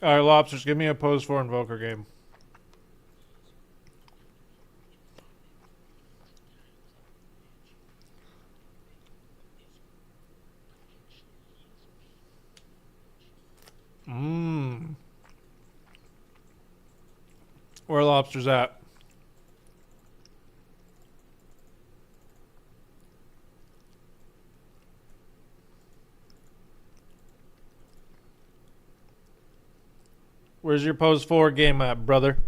Alright, Lobsters, give me a pose for Invoker game. Mmm. Where are Lobsters at? Where's your pose 4 game at, brother?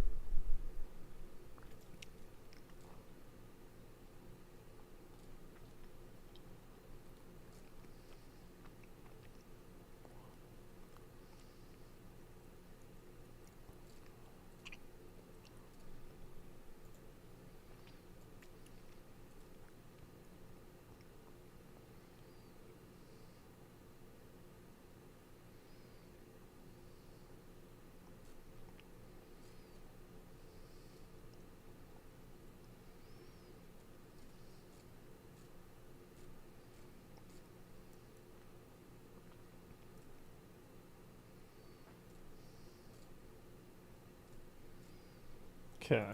Okay.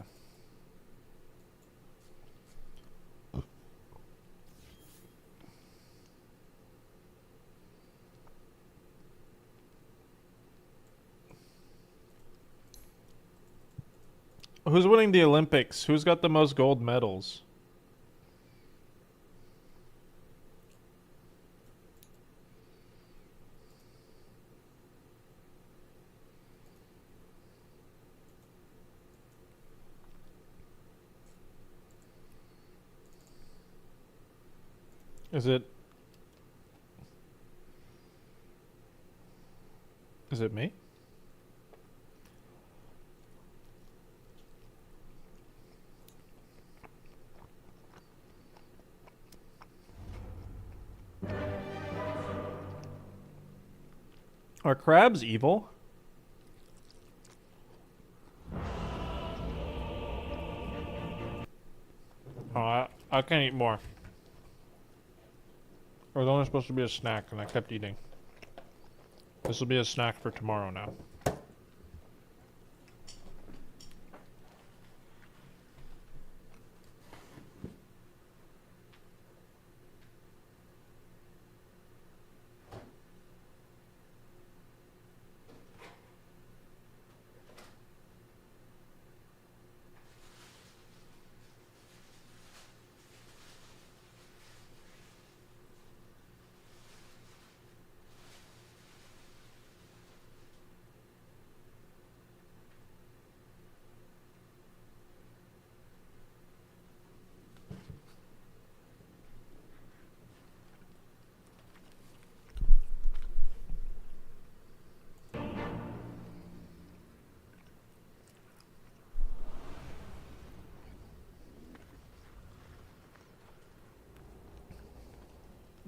Who's winning the Olympics? Who's got the most gold medals? Is it... Is it me? Are crabs evil? Oh, I can't eat more. It was only supposed to be a snack, and I kept eating. This will be a snack for tomorrow now.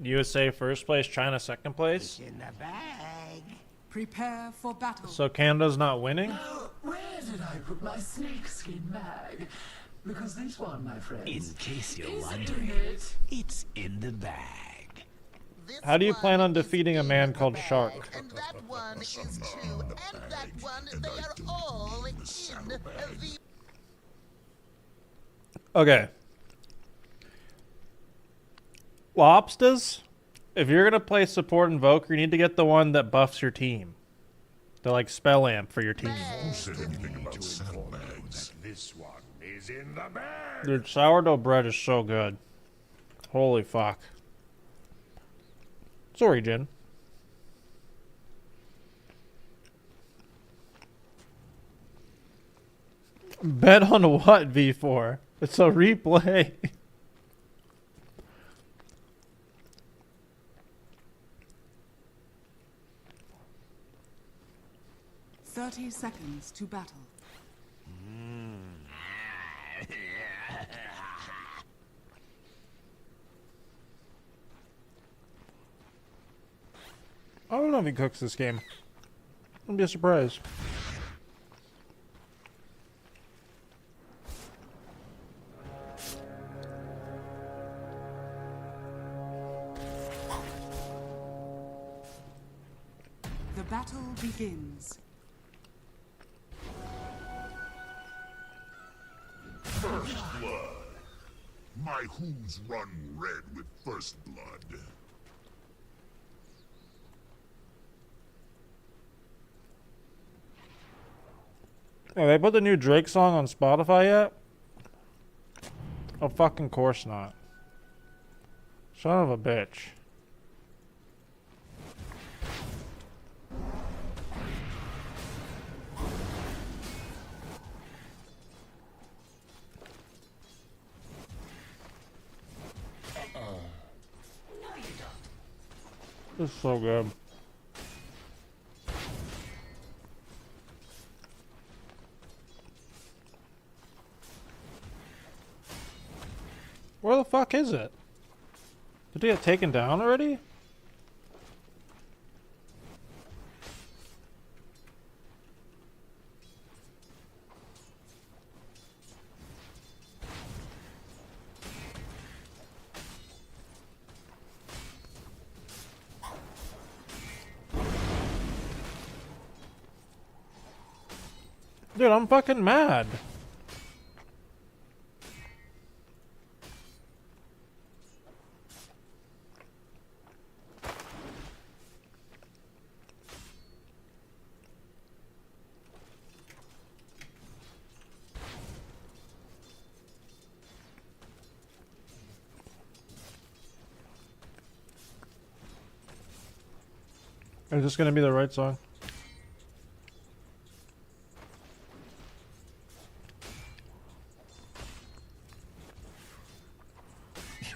USA first place, China second place. In the bag. Prepare for battle. So Canada's not winning? Where did I put my snakeskin bag? Because this one, my friend. In case you're is wondering, in it. it's in the bag. How do you plan on defeating a man called Shark? And that one is too. And that one, they are all in the... Okay. Lobsters, if you're gonna play support Invoker, you need to get the one that buffs your team. The like spell amp for your team. Who said anything about sandbags? This one is in the bag. Dude, sourdough bread is so good. Holy fuck. Sorry, Jen. Bet on what, V4? It's a replay. 30 seconds to battle. I don't know if he cooks this game. Wouldn't be a surprise. The battle begins. First blood. My hooves run red with first blood. Have they put the new Drake song on Spotify yet? Oh, fucking course not. Son of a bitch. This is so good. Where the fuck is it? Did it get taken down already? Dude, I'm fucking mad. Is this gonna be the right song?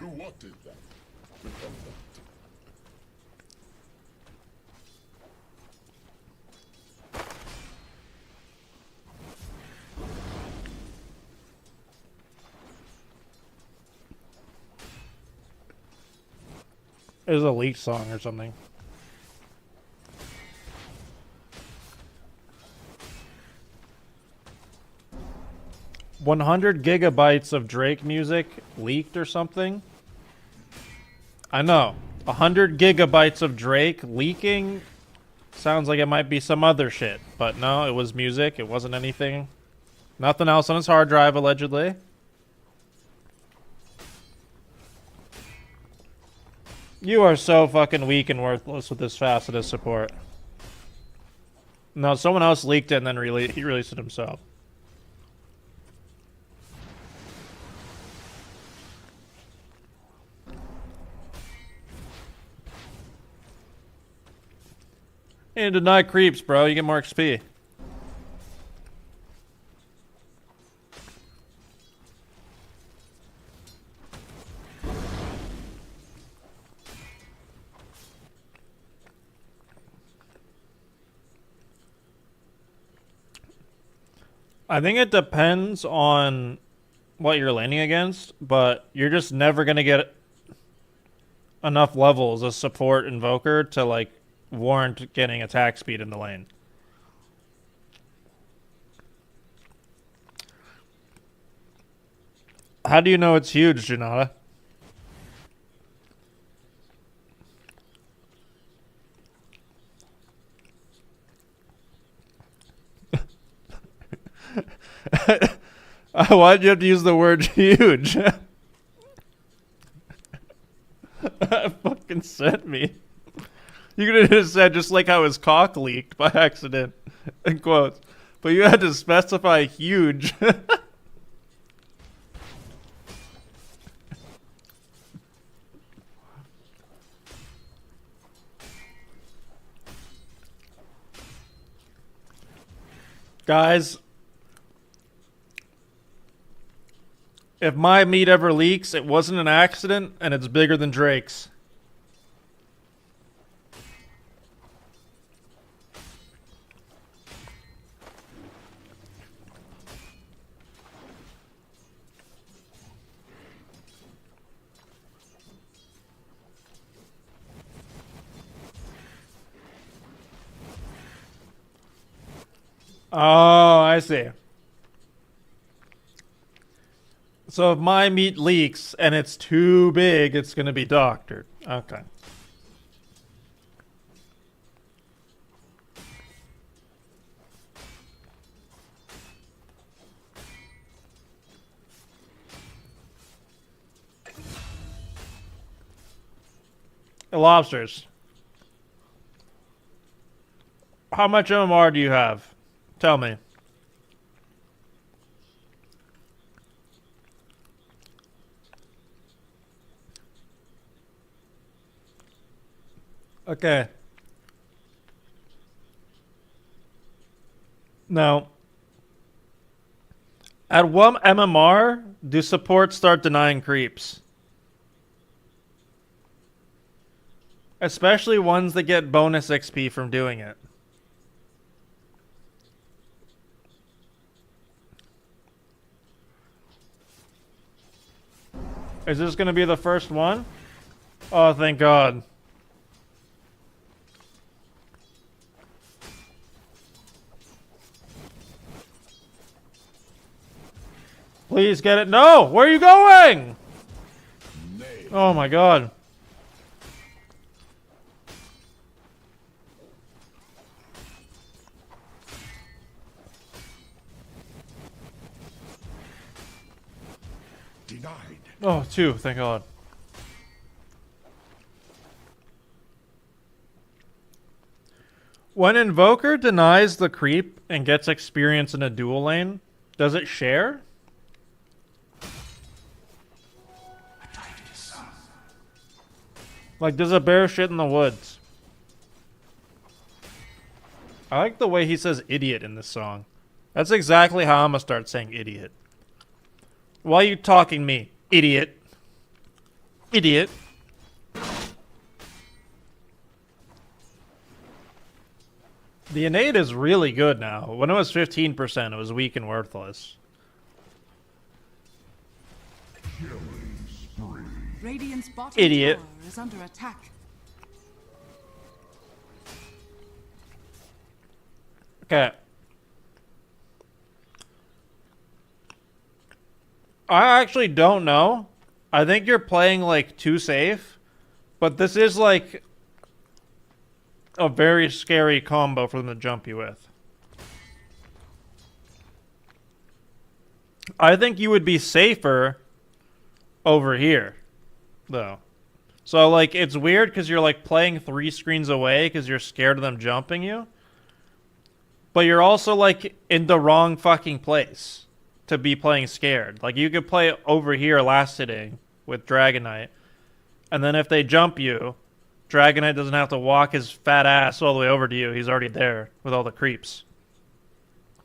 You wanted that. It was a leaked song or something. $100 GB of Drake music leaked or something? I know. 100 GB of Drake leaking sounds like it might be some other shit. But no, it was music. It wasn't anything. Nothing else on his hard drive, allegedly. You are so fucking weak and worthless with this facet of support. No, someone else leaked it and then he released it himself. And deny creeps, bro. You get more XP. I think it depends on what you're laning against, but you're just never going to get enough levels as support invoker to like warrant getting attack speed in the lane. How do you know it's huge, Janata? Why'd you have to use the word huge? That fucking sent me. You could have just said just like how his cock leaked by accident, in quotes. But you had to specify huge. Guys, if my meat ever leaks, it wasn't an accident, and it's bigger than Drake's. Oh, I see. So if my meat leaks and it's too big, it's going to be doctored. Okay. Lobsters. How much MMR do you have? Tell me. Okay. Now, at what MMR do supports start denying creeps? Especially ones that get bonus XP from doing it. Is this going to be the first one? Oh, thank God. Please get it. No! Where are you going? Oh my God. Denied. Oh, two. Thank God. When Invoker denies the creep and gets experience in a dual lane, does it share? Like, does a bear shit in the woods? I like the way he says idiot in this song. That's exactly how I'm gonna start saying idiot. Why are you talking me, idiot? Idiot. The innate is really good now. When it was 15%, it was weak and worthless. Radiant's bottom Idiot. tower is under attack. Okay. I actually don't know. I think you're playing like too safe, but this is like a very scary combo for them to jump you with. I think you would be safer over here, though. So like it's weird because you're like playing 3 screens away because you're scared of them jumping you. But you're also like in the wrong fucking place to be playing scared. Like you could play over here last hitting with Dragon Knight, and then if they jump you, Dragon Knight doesn't have to walk his fat ass all the way over to you. He's already there with all the creeps.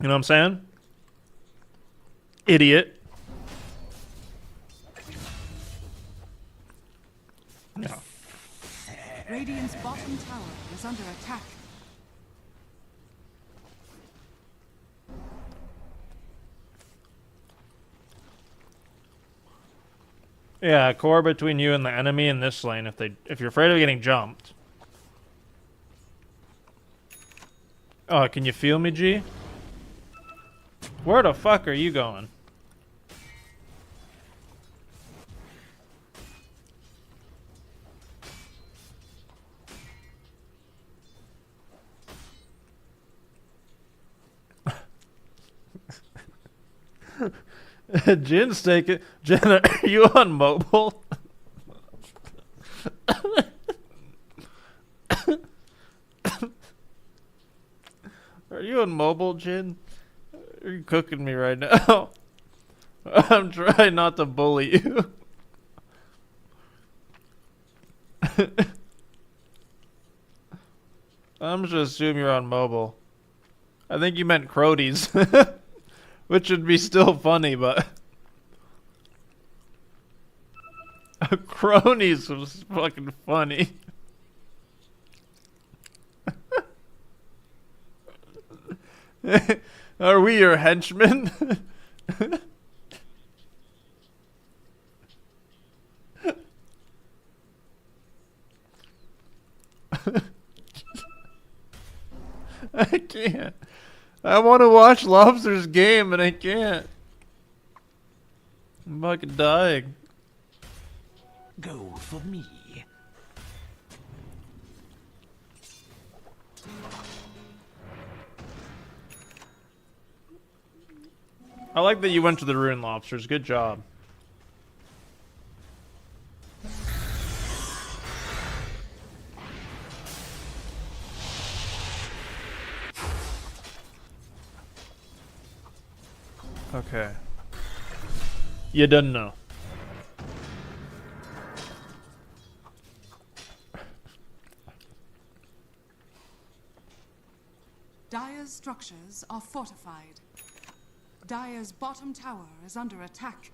You know what I'm saying? Idiot. No. Radiant's bottom tower is under attack. Yeah, core between you and the enemy in this lane if you're afraid of getting jumped. Oh, can you feel me, G? Where the fuck are you going? Jin's taking. Jin, are you on mobile? Are you on mobile, Jin? Are you cooking me right now? I'm trying not to bully you. I'm just assuming you're on mobile. I think you meant Crodies. Which would be still funny, but... Cronies was fucking funny. Are we your henchmen? I can't. I want to watch Lobster's game, and I can't. I'm fucking dying. Go for me. I like that you went to the Ruin Lobsters. Good job. Okay. You didn't know. Dire's structures are fortified. Dire's bottom tower is under attack.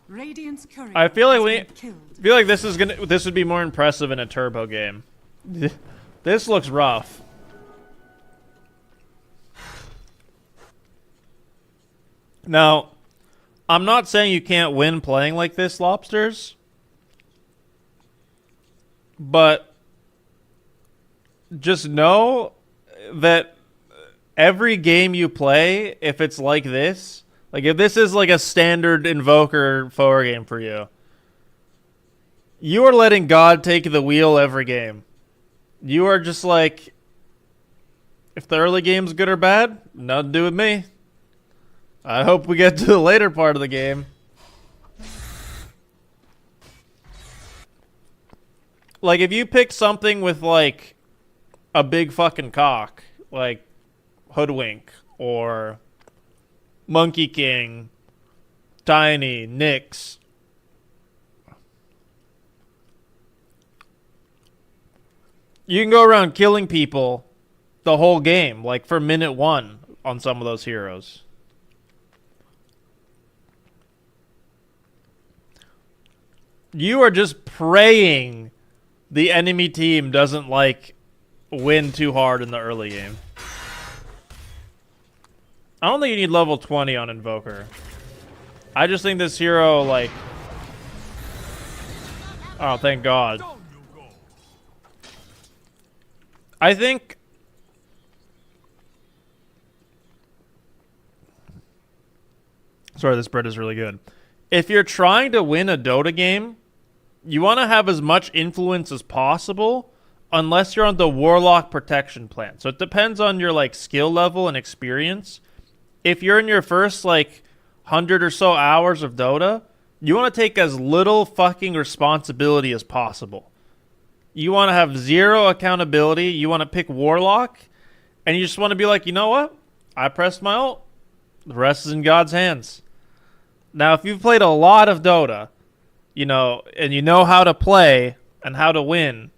Radiant's courier I feel like has been killed. I feel like this would be more impressive in a turbo game. This looks rough. Now, I'm not saying you can't win playing like this, Lobsters. But just know that every game you play, if it's like this, like if this is like a standard Invoker 4 game for you, you are letting God take the wheel every game. You are just like, if the early game's good or bad, nothing to do with me. I hope we get to the later part of the game. Like, if you pick something with, like, a big fucking cock, like Hoodwink or Monkey King, Tiny, Nyx, you can go around killing people the whole game, like for minute 1 on some of those heroes. You are just praying the enemy team doesn't, like, win too hard in the early game. I don't think you need level 20 on Invoker. I just think this hero, like... Oh, thank God. I think... Sorry, this bread is really good. If you're trying to win a Dota game, you want to have as much influence as possible, unless you're on the Warlock Protection plan. So it depends on your, like, skill level and experience. If you're in your first, like, 100 or so hours of Dota, you want to take as little fucking responsibility as possible. You want to have zero accountability. You want to pick Warlock, and you just want to be like, you know what? I pressed my ult. The rest is in God's hands. Now, if you've played a lot of Dota, you know, and you know how to play and how to win,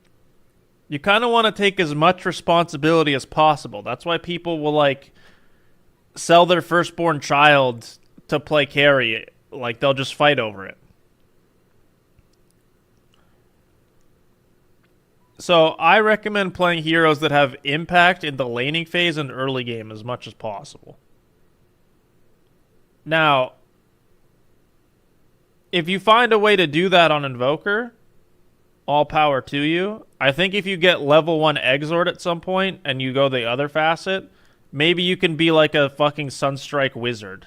you kind of want to take as much responsibility as possible. That's why people will, like, sell their firstborn child to play carry. Like, they'll just fight over it. So I recommend playing heroes that have impact in the laning phase and early game as much as possible. Now, if you find a way to do that on Invoker, all power to you. I think if you get level 1 Exort at some point and you go the other facet, maybe you can be like a fucking Sunstrike wizard.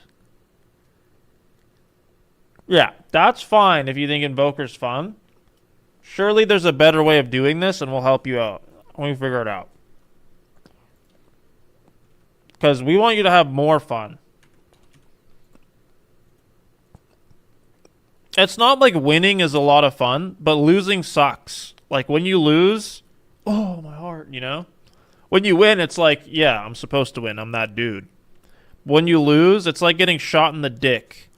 Yeah, that's fine if you think Invoker's fun. Surely there's a better way of doing this, and we'll help you out when we figure it out. Because we want you to have more fun. It's not like winning is a lot of fun, but losing sucks. Like, when you lose, oh, my heart, you know? When you win, it's like, yeah, I'm supposed to win. I'm that dude. When you lose, it's like getting shot in the dick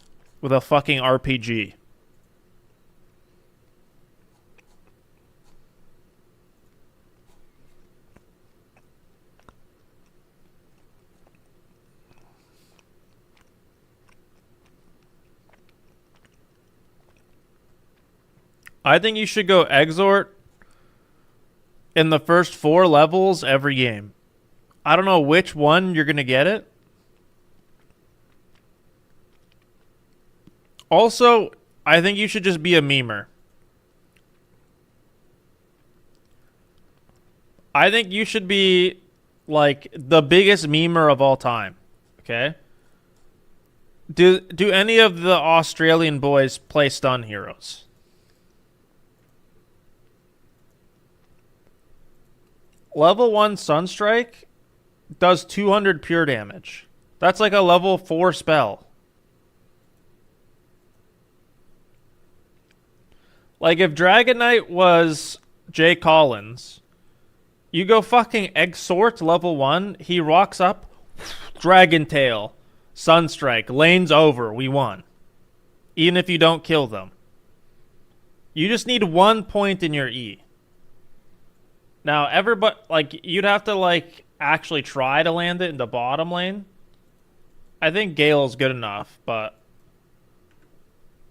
with a fucking RPG. I think you should go Exort in the first 4 levels every game. I don't know which one you're going to get it. Also, I think you should just be a memer. I think you should be, like, the biggest memer of all time. Okay? Do any of the Australian boys play stun heroes? Level 1 Sunstrike does 200 pure damage. That's like a level 4 spell. Like, if Dragon Knight was Jay Collins, you go fucking Exort level 1, he rocks up, Dragon Tail, Sunstrike. Lane's over. We won. Even if you don't kill them. You just need 1 point in your E. Now, everybody, like, you'd have to, like, actually try to land it in the bottom lane. I think Gale's good enough, but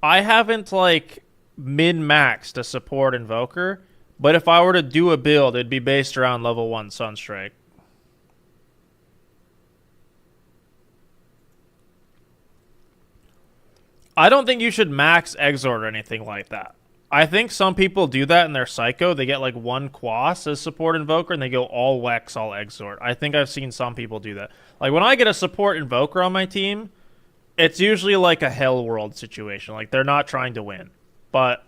I haven't, like, min-maxed a support Invoker, but if I were to do a build, it'd be based around level 1 Sunstrike. I don't think you should max Exort or anything like that. I think some people do that in their Psycho. They get like 1 Quas as support Invoker and they go all Wex, all Exort. I think I've seen some people do that. Like when I get a support Invoker on my team, it's usually like a Hell World situation. Like they're not trying to win. But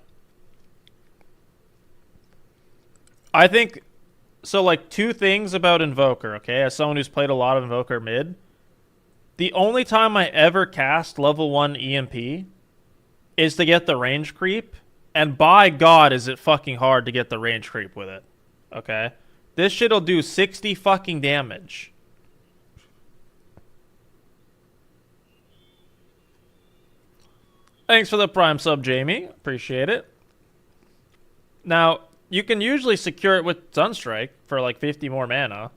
I think, so like 2 things about Invoker, okay? As someone who's played a lot of Invoker mid, the only time I ever cast level 1 EMP is to get the range creep. And by God, is it fucking hard to get the range creep with it. Okay? This shit'll do 60 fucking damage. Thanks for the Prime sub, Jamie. Appreciate it. Now, you can usually secure it with Sunstrike for like 50 more mana.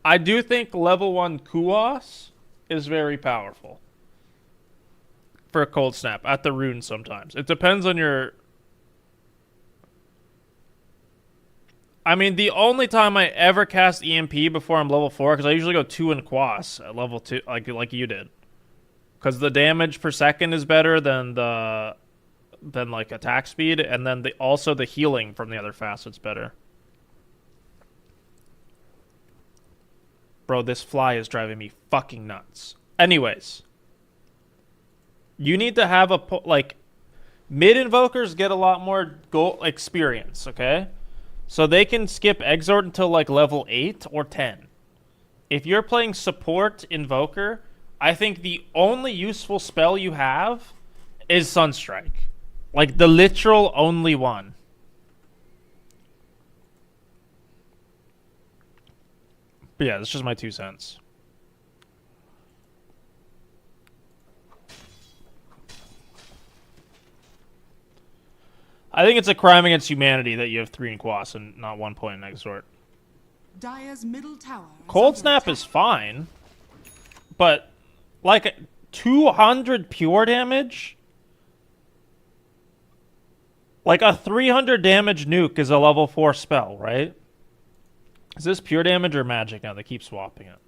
I do think level 1 Kuos is very powerful. For a Cold Snap at the rune sometimes. It depends on your... I mean, the only time I ever cast EMP before I'm level 4, because I usually go 2 in Quas at level 2, like you did. Because the damage per second is better than like attack speed, and then also the healing from the other facets better. Bro, this fly is driving me fucking nuts. Anyways. You need to have like, mid-invokers get a lot more goal experience, okay? So they can skip Exort until like level 8 or 10. If you're playing support Invoker, I think the only useful spell you have is Sunstrike. Like the literal only one. But yeah, that's just my 2 cents. I think it's a crime against humanity that you have 3 in Quas and not 1 point in Exort. Dire's middle tower Cold Snap is fine, but like 200 pure damage? Like a 300 damage nuke is a level 4 spell, right? Is this pure damage or magic now? They keep swapping it.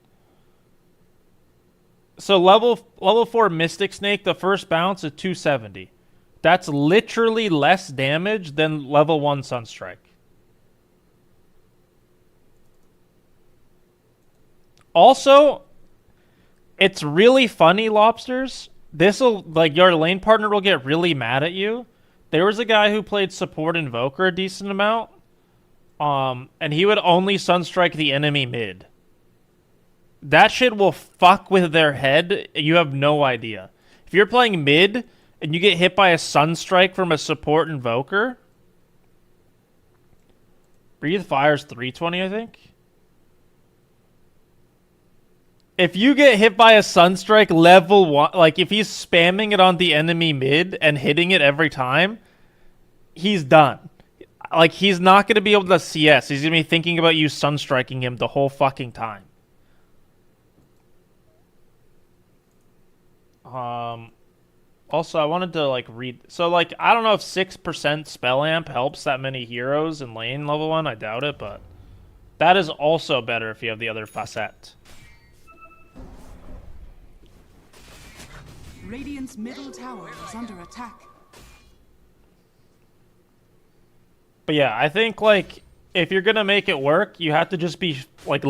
So level 4 Mystic Snake, the first bounce is 270. That's literally less damage than level 1 Sunstrike. Also, it's really funny, Lobsters. This'll, like, your lane partner will get really mad at you. There was a guy who played support Invoker a decent amount. And he would only Sunstrike the enemy mid. That shit will fuck with their head. You have no idea. If you're playing mid and you get hit by a Sunstrike from a support Invoker, Breathe Fire's 320, I think. If you get hit by a Sunstrike level 1, like if he's spamming it on the enemy mid and hitting it every time, he's done. Like, he's not going to be able to CS. He's going to be thinking about you Sunstriking him the whole fucking time. Also, I wanted to, like, read... So, like, I don't know if 6% spell amp helps that many heroes in lane level 1. I doubt it, but... That is also better if you have the other facet. Radiant's middle tower is under attack. But yeah, I think, like, if you're gonna make it work, you have to just be, like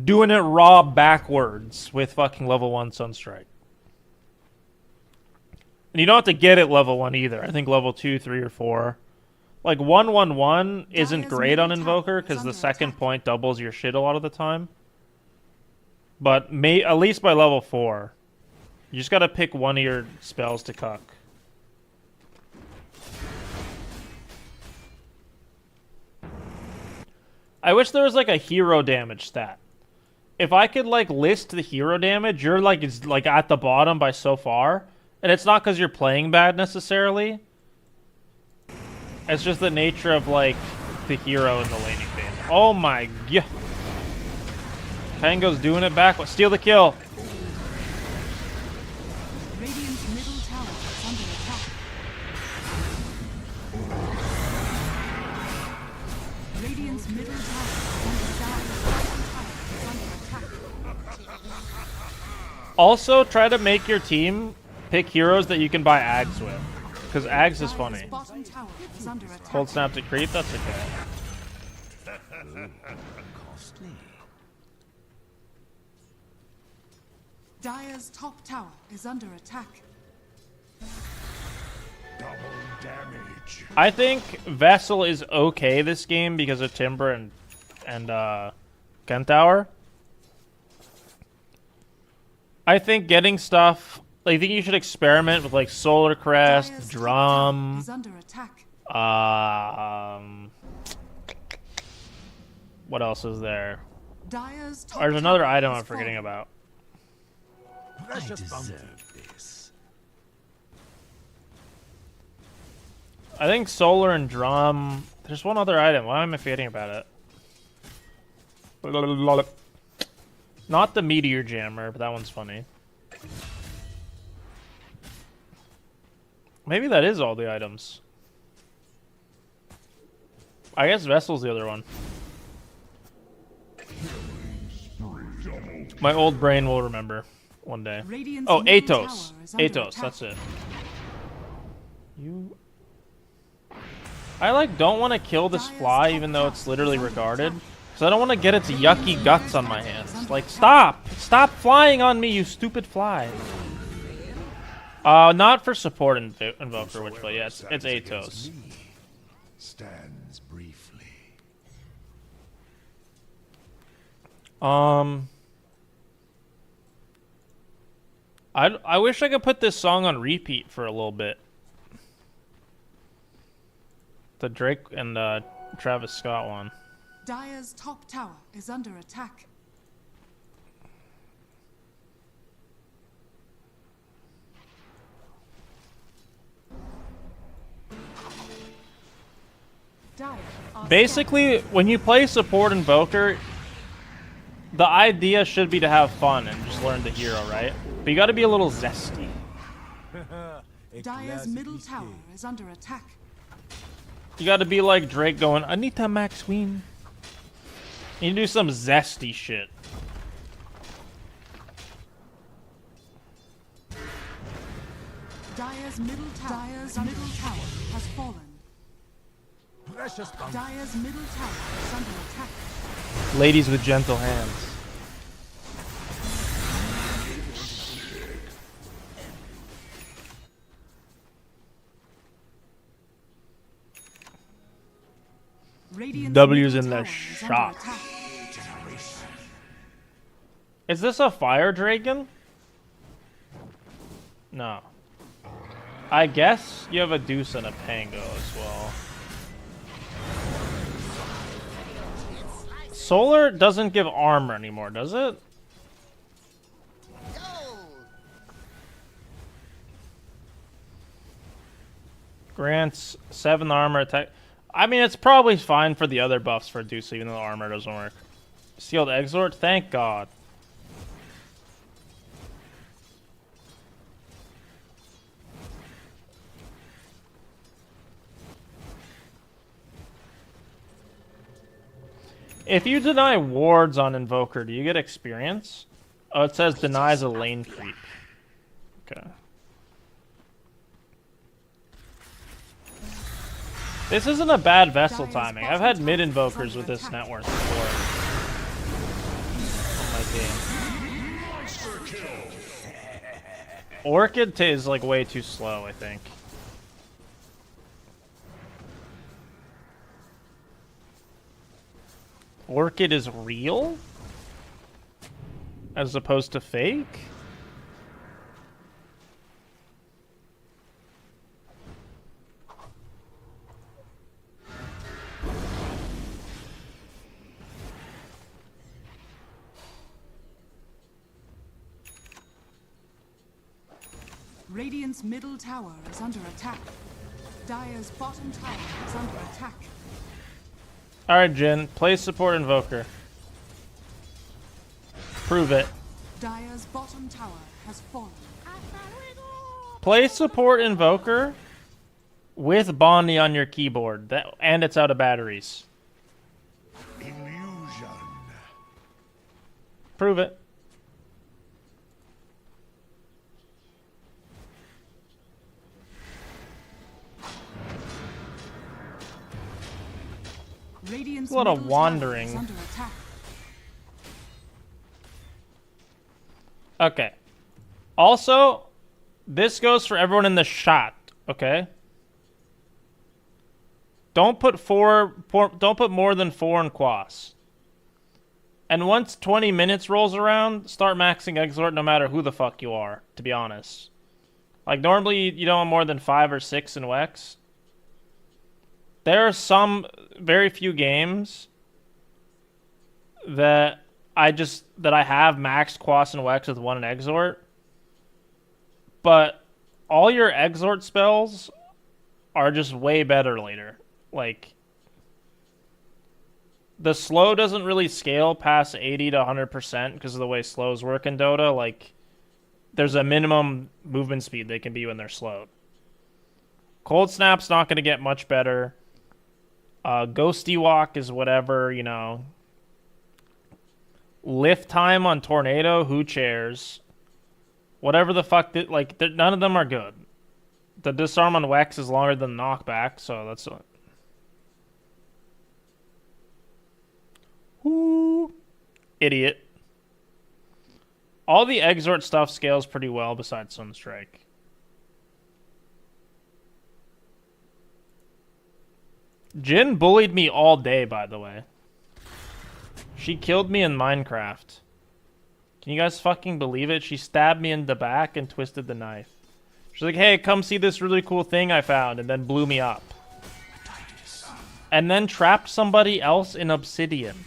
doing it raw backwards with fucking level 1 Sunstrike. And you don't have to get it level 1 either. I think level 2, 3, or 4. Like, 1-1-1 isn't great on Invoker, because the second point doubles your shit a lot of the time. But at least by level 4. You just gotta pick one of your spells to cuck. I wish there was like a hero damage stat. if I could like list the hero damage, you're like it's like at the bottom by so far, and it's not because you're playing bad necessarily. It's just the nature of like the hero in the laning phase. Oh my god! Tango's doing it back. Steal the kill. Radiant's middle tower is under attack. Radiant's middle tower is under attack. Also, try to make your team pick heroes that you can buy Ags with, because Ags is funny. Dire's bottom tower is under attack. Cold snap to creep. That's okay. Costly. Dire's top tower is under attack. Double damage. I think Vessel is okay this game because of Timber and Kentaur. I think getting stuff. I think you should experiment with like Solar Crest, Dire's top Drum. tower is under attack. What else is there? Dire's top There's another tower item has I'm forgetting fallen. about. I deserve this. I think Solar and Drum. There's one other item. Why am I forgetting about it? Not the Meteor Jammer, but that one's funny. Maybe that is all the items. I guess Vessel's the other one. My old brain will remember one day. Radiant's Oh, middle Atos. tower is under Atos, attack. that's it. I like don't want to kill this fly even though it's literally regarded. Because I don't want to get its yucky guts on my hands. Like, stop! Stop flying on me, you stupid fly! Not for support Invoker, which, but yeah, it's Atos. Stands briefly. I wish I could put this song on repeat for a little bit. The Drake and Travis Scott one. Dire's top tower is under attack. Dire are Basically, when you play support Invoker, the idea should be to have fun and just learn the hero, right? But you gotta be a little zesty. Dire's middle tower is under attack. You gotta be like Drake going, Anita Maxween. You do some zesty shit. Dire's middle tower has fallen. Dire's middle tower is under attack. Ladies with gentle hands. Radiant's W's middle in the tower is under shop. attack. Is this a fire dragon? No. I guess you have a Deuce and a Pango as well. Solar doesn't give armor anymore, does it? Gold. Grants 7 armor attack. I mean, it's probably fine for the other buffs for Deuce, even though the armor doesn't work. Sealed Exort? Thank God. If you deny wards on Invoker, do you get experience? Oh, it says denies a lane creep. Okay. This isn't a bad vessel timing. I've had mid invokers with this network before. On my game. Orchid is like way too slow, I think. Orchid is real? As opposed to fake? Radiant's middle tower is under attack. Dire's bottom tower is under attack. Alright, Jin. Play support invoker. Prove it. Dire's bottom tower has fallen. Play support invoker with Bonnie on your keyboard. And it's out of batteries. Illusion. Prove it. Radiant's A lot of middle tower wandering. is under attack. Okay. Also, this goes for everyone in the shot, okay? Don't put don't put more than 4 in Quas. And once 20 minutes rolls around, start maxing Exort no matter who the fuck you are, to be honest. Like, normally you don't want more than 5 or 6 in Wex. There are some very few games that I have maxed Quas and Wex with 1 in Exort. But all your Exort spells are just way better later. Like, the slow doesn't really scale past 80 to 100% because of the way slows work in Dota. Like, there's a minimum movement speed they can be when they're slowed. Cold Snap's not going to get much better. Ghosty Walk is whatever, you know. Lift time on Tornado, who cares? Whatever the fuck, none of them are good. The disarm on Wex is longer than knockback, so that's what. Ooh, idiot. All the Exort stuff scales pretty well besides Sunstrike. Jin bullied me all day, by the way. She killed me in Minecraft. Can you guys fucking believe it? She stabbed me in the back and twisted the knife. She's like, hey, come see this really cool thing I found, and then blew me up. And then trapped somebody else in Obsidian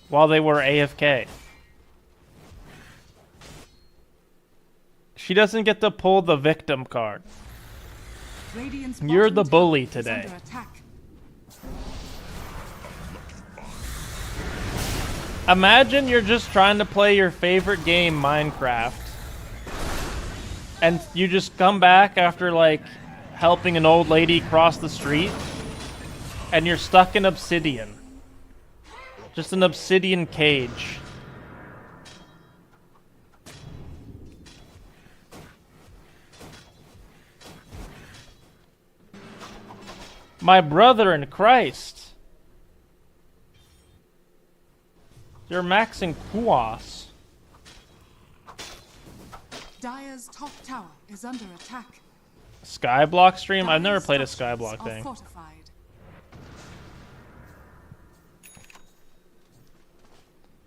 while they were AFK. She doesn't get to pull the victim card. Radiant's You're bottom the tower bully is today. under attack. Imagine you're just trying to play your favorite game, Minecraft, and you just come back after, like, helping an old lady cross the street, and you're stuck in Obsidian. Just an Obsidian cage. My brother in Christ. You're maxing Quas. Dire's top tower is under attack. Skyblock stream? I've never Dire's played a structures Skyblock are thing. fortified.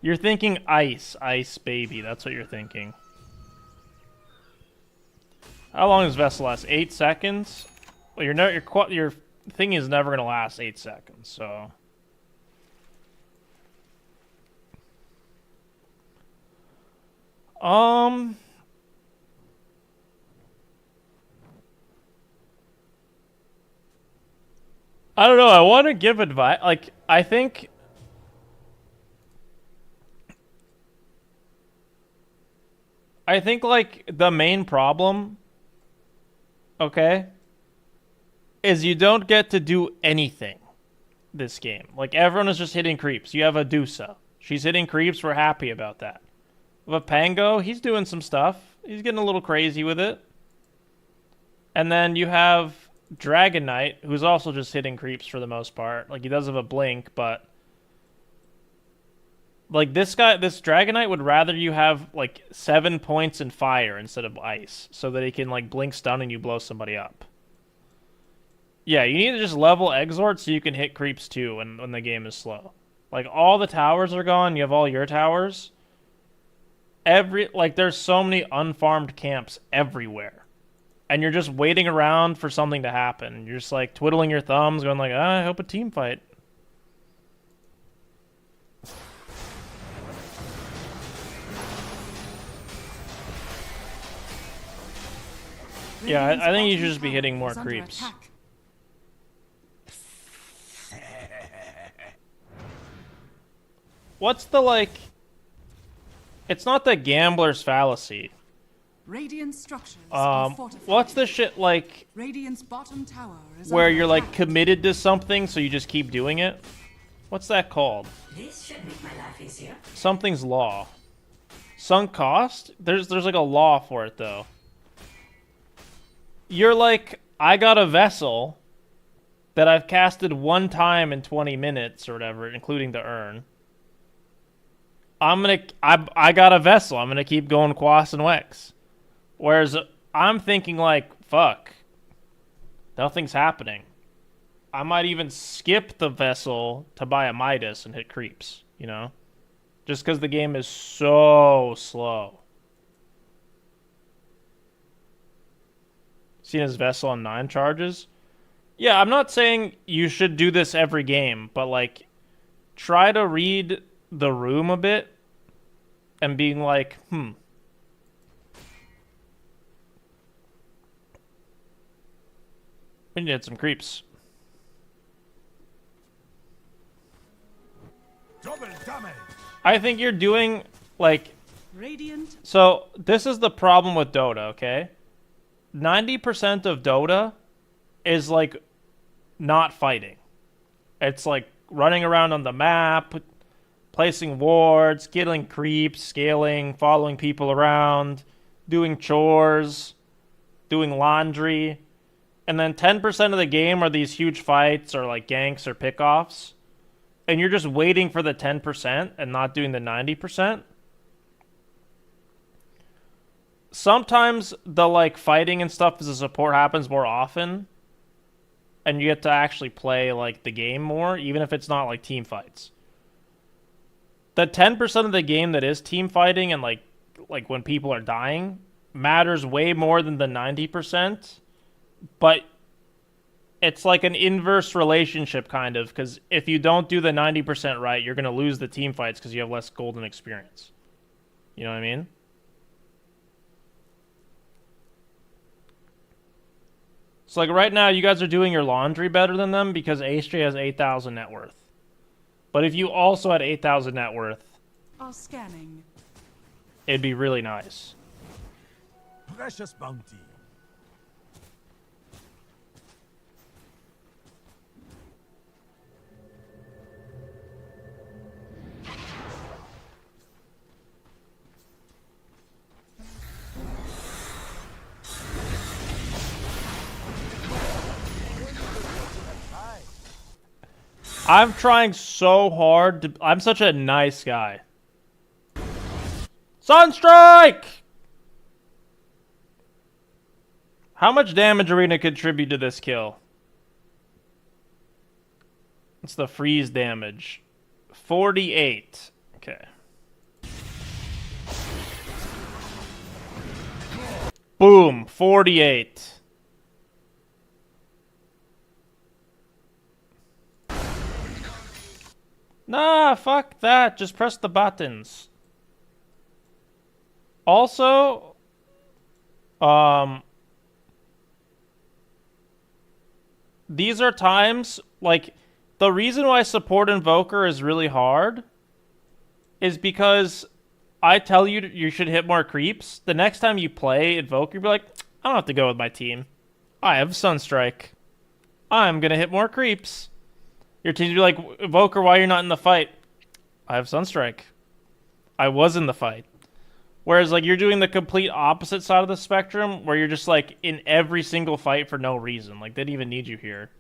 You're thinking ice, ice baby. That's what you're thinking. How long does Vessel last? 8 seconds? Well, your thing is never gonna last 8 seconds, so. I don't know. I want to give advice. Like, I think like the main problem, okay, is you don't get to do anything this game. Like, everyone is just hitting creeps. You have a Dusa. She's hitting creeps. We're happy about that. But Pango, he's doing some stuff. He's getting a little crazy with it. And then you have Dragon Knight, who's also just hitting creeps for the most part. Like, he does have a blink, but like, this Dragon Knight would rather you have like 7 points in fire instead of ice, so that he can like blink stun and you blow somebody up. Yeah, you need to just level Exort so you can hit creeps too when the game is slow. Like, all the towers are gone, you have all your towers. There's so many unfarmed camps everywhere. And you're just waiting around for something to happen. You're just like twiddling your thumbs, going like, I hope a team fight. Yeah, I think you Radiant's should just be bottom hitting tower more is under creeps. attack. What's the, like... It's not the gambler's fallacy. Radiant structures are fortified. What's the shit, like, Radiant's bottom tower is where under you're, like, attack. committed to something, so you just keep doing it? What's that called? This should make my life easier. Something's law. Sunk cost? There's like a law for it, though. You're like, I got a vessel that I've casted one time in 20 minutes or whatever, including the urn. I got a vessel. I'm gonna keep going Quas and Wex. Whereas I'm thinking like, fuck, nothing's happening. I might even skip the vessel to buy a Midas and hit creeps, you know? Just because the game is so slow. Seen his vessel on 9 charges? Yeah, I'm not saying you should do this every game, but like, try to read the room a bit and being like, we need to hit some creeps. Double damage. I think you're doing, like... Radiant. So, this is the problem with Dota, okay? 90% of Dota is, like, not fighting. It's, like, running around on the map, placing wards, killing creeps, scaling, following people around, doing chores, doing laundry. And then 10% of the game are these huge fights or, like, ganks or pickoffs. And you're just waiting for the 10% and not doing the 90%. Sometimes the, like, fighting and stuff as a support happens more often. And you get to actually play, like, the game more, even if it's not, like, team fights. The 10% of the game that is team fighting and, like when people are dying matters way more than the 90%. But it's like an inverse relationship, kind of, because if you don't do the 90% right, you're going to lose the team fights because you have less golden experience. You know what I mean? So, like, right now, you guys are doing your laundry better than them because HJ has 8,000 net worth. But if you also had 8,000 net worth, Are scanning. it'd be really nice. Precious bounty. I'm trying so hard to... I'm such a nice guy. Sunstrike! How much damage are we going to contribute to this kill? What's the freeze damage? 48. Okay. Boom. 48. Nah, fuck that. Just press the buttons. Also, these are times, like, the reason why support Invoker is really hard is because I tell you you should hit more creeps. The next time you play Invoker, you'll be like, I don't have to go with my team. I have Sunstrike. I'm gonna hit more creeps. Your team will be like, Invoker, why you're not in the fight? I have Sunstrike. I was in the fight. Whereas, like, you're doing the complete opposite side of the spectrum, where you're just, like, in every single fight for no reason. Like, they didn't even need you here.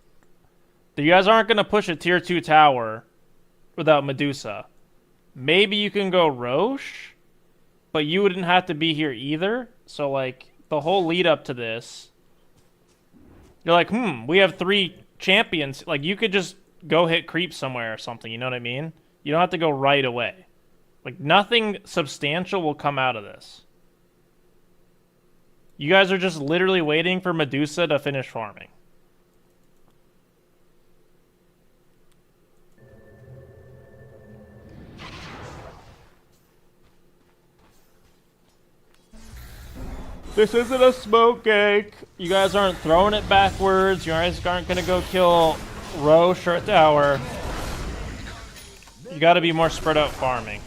You guys aren't going to push a tier 2 tower without Medusa. Maybe you can go Roche, but you wouldn't have to be here either. So, like, the whole lead up to this, you're like, we have 3 champions. Like, you could just go hit creep somewhere or something, you know what I mean? You don't have to go right away. Like, nothing substantial will come out of this. You guys are just literally waiting for Medusa to finish farming. This isn't a smoke gank. You guys aren't throwing it backwards. You guys aren't gonna go kill Roche or Tower. You gotta be more spread out farming.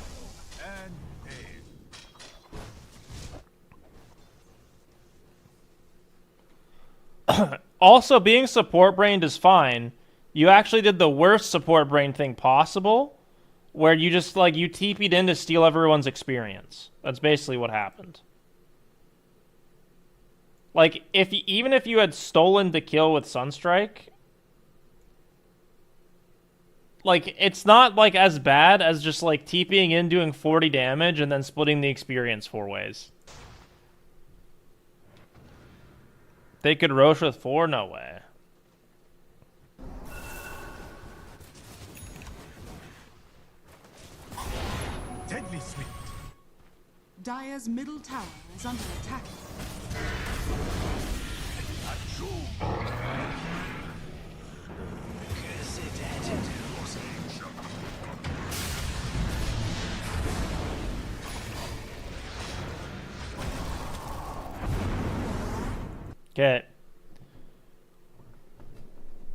Also, being support brained is fine. You actually did the worst support brain thing possible, where you just, like, you TP'd in to steal everyone's experience. That's basically what happened. Like, even if you had stolen the kill with Sunstrike, like, it's not, like, as bad as just, like, TPing in, doing 40 damage, and then splitting the experience 4 ways. They could Roche with 4? No way. Deadly sweet. Dire's middle tower is under attack. Okay.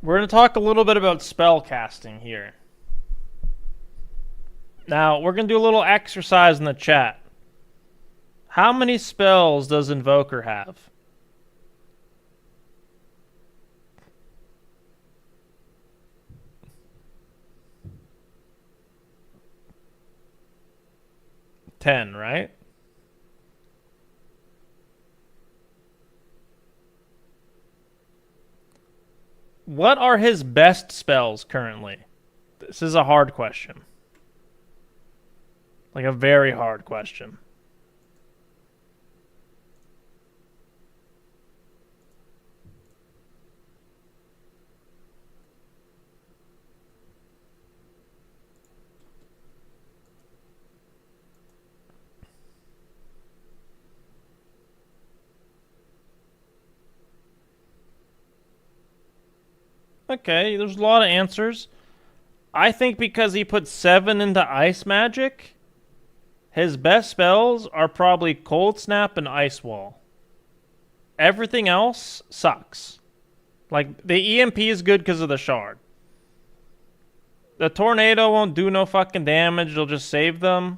We're going to talk a little bit about spell casting here. Now, we're going to do a little exercise in the chat. How many spells does Invoker have? Ten, right? What are his best spells currently? This is a hard question. Like a very hard question. Okay, there's a lot of answers. I think because he put 7 into Ice Magic, his best spells are probably Cold Snap and Ice Wall. Everything else sucks. Like, the EMP is good because of the Shard. The Tornado won't do no fucking damage, it'll just save them.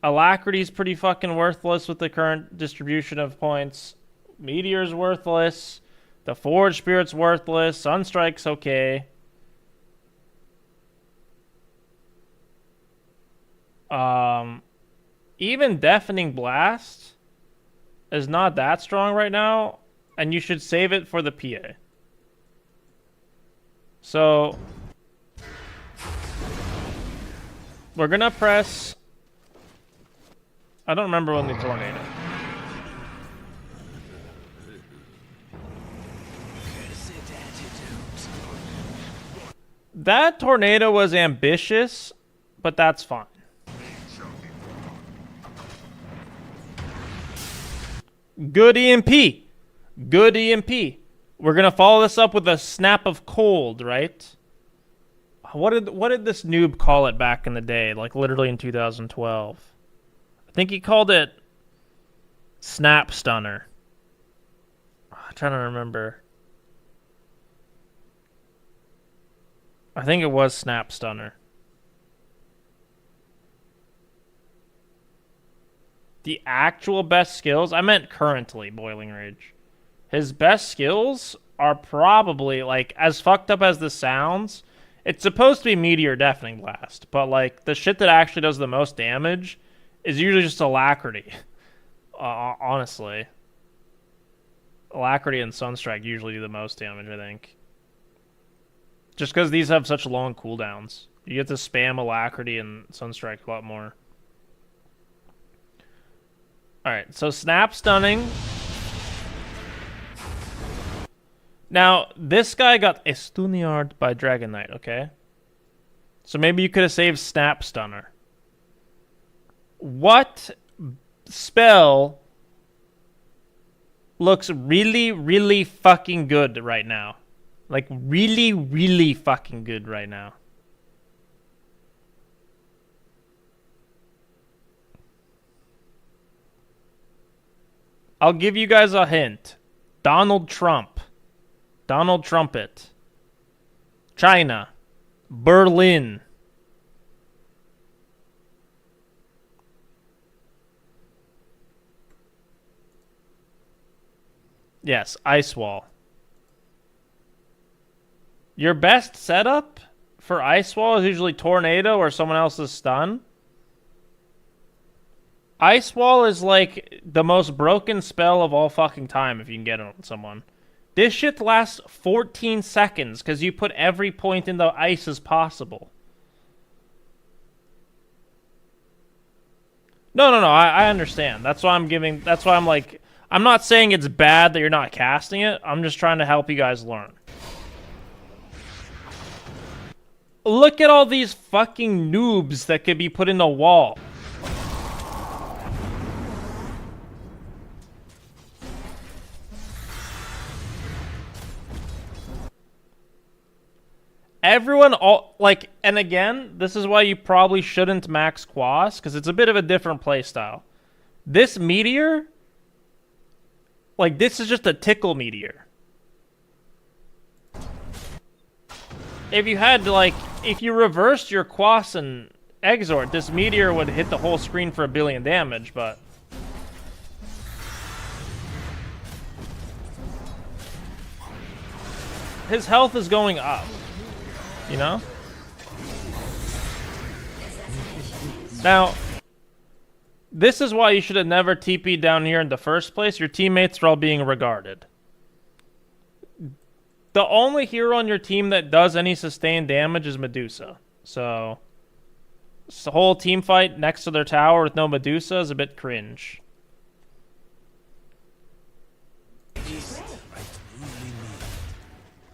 Alacrity's pretty fucking worthless with the current distribution of points. Meteor's worthless. The Forge Spirit's worthless. Sunstrike's okay. Even Deafening Blast is not that strong right now, and you should save it for the PA. So, we're gonna press... I don't remember when the Tornado... That Tornado was ambitious, but that's fine. Good EMP. Good EMP. We're going to follow this up with a Snap of Cold, right? What did this noob call it back in the day? Like literally in 2012. I think he called it Snap Stunner. I'm trying to remember. I think it was Snap Stunner. The actual best skills? I meant currently, Boiling Rage. His best skills are probably, like, as fucked up as this sounds, it's supposed to be Meteor Deafening Blast, but, like, the shit that actually does the most damage is usually just Alacrity. Honestly. Alacrity and Sunstrike usually do the most damage, I think. Just because these have such long cooldowns. You get to spam Alacrity and Sunstrike a lot more. Alright, so Snap Stunning. Now, this guy got Estuniard by Dragon Knight, okay? So maybe you could have saved Snap Stunner. What spell looks really, really fucking good right now? Like, really, really fucking good right now. I'll give you guys a hint. Donald Trump. Donald Trumpet. China. Berlin. Yes, ice wall. Your best setup for ice wall is usually tornado or someone else's stun. Ice wall is like the most broken spell of all fucking time if you can get it on someone. This shit lasts 14 seconds because you put every point in the ice as possible. No, I understand. That's why I'm like, I'm not saying it's bad that you're not casting it. I'm just trying to help you guys learn. Look at all these fucking noobs that could be put in the wall. Everyone, and again, this is why you probably shouldn't max Quas, because it's a bit of a different playstyle. This meteor, this is just a tickle meteor. If you had, if you reversed your Quas and Exort, this meteor would hit the whole screen for 1 billion damage, but... his health is going up. You know? Now, this is why you should have never TP'd down here in the first place. Your teammates are all being regarded. The only hero on your team that does any sustained damage is Medusa. So, it's the whole team fight next to their tower with no Medusa is a bit cringe.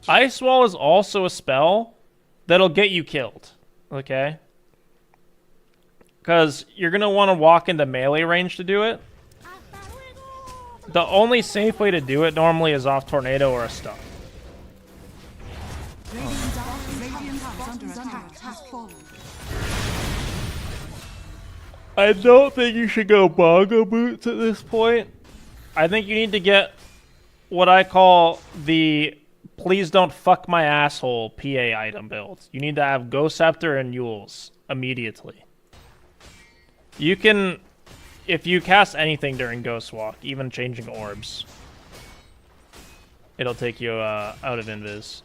Ice Wall is also a spell that'll get you killed, okay? Because you're going to want to walk into melee range to do it. The only safe way to do it normally is off Tornado or a stun. I don't think you should go Bongo Boots at this point. I think you need to get what I call the please don't fuck my asshole PA item build. You need to have Ghost Scepter and Yules immediately. You can, if you cast anything during Ghost Walk, even changing orbs, it'll take you out of invis.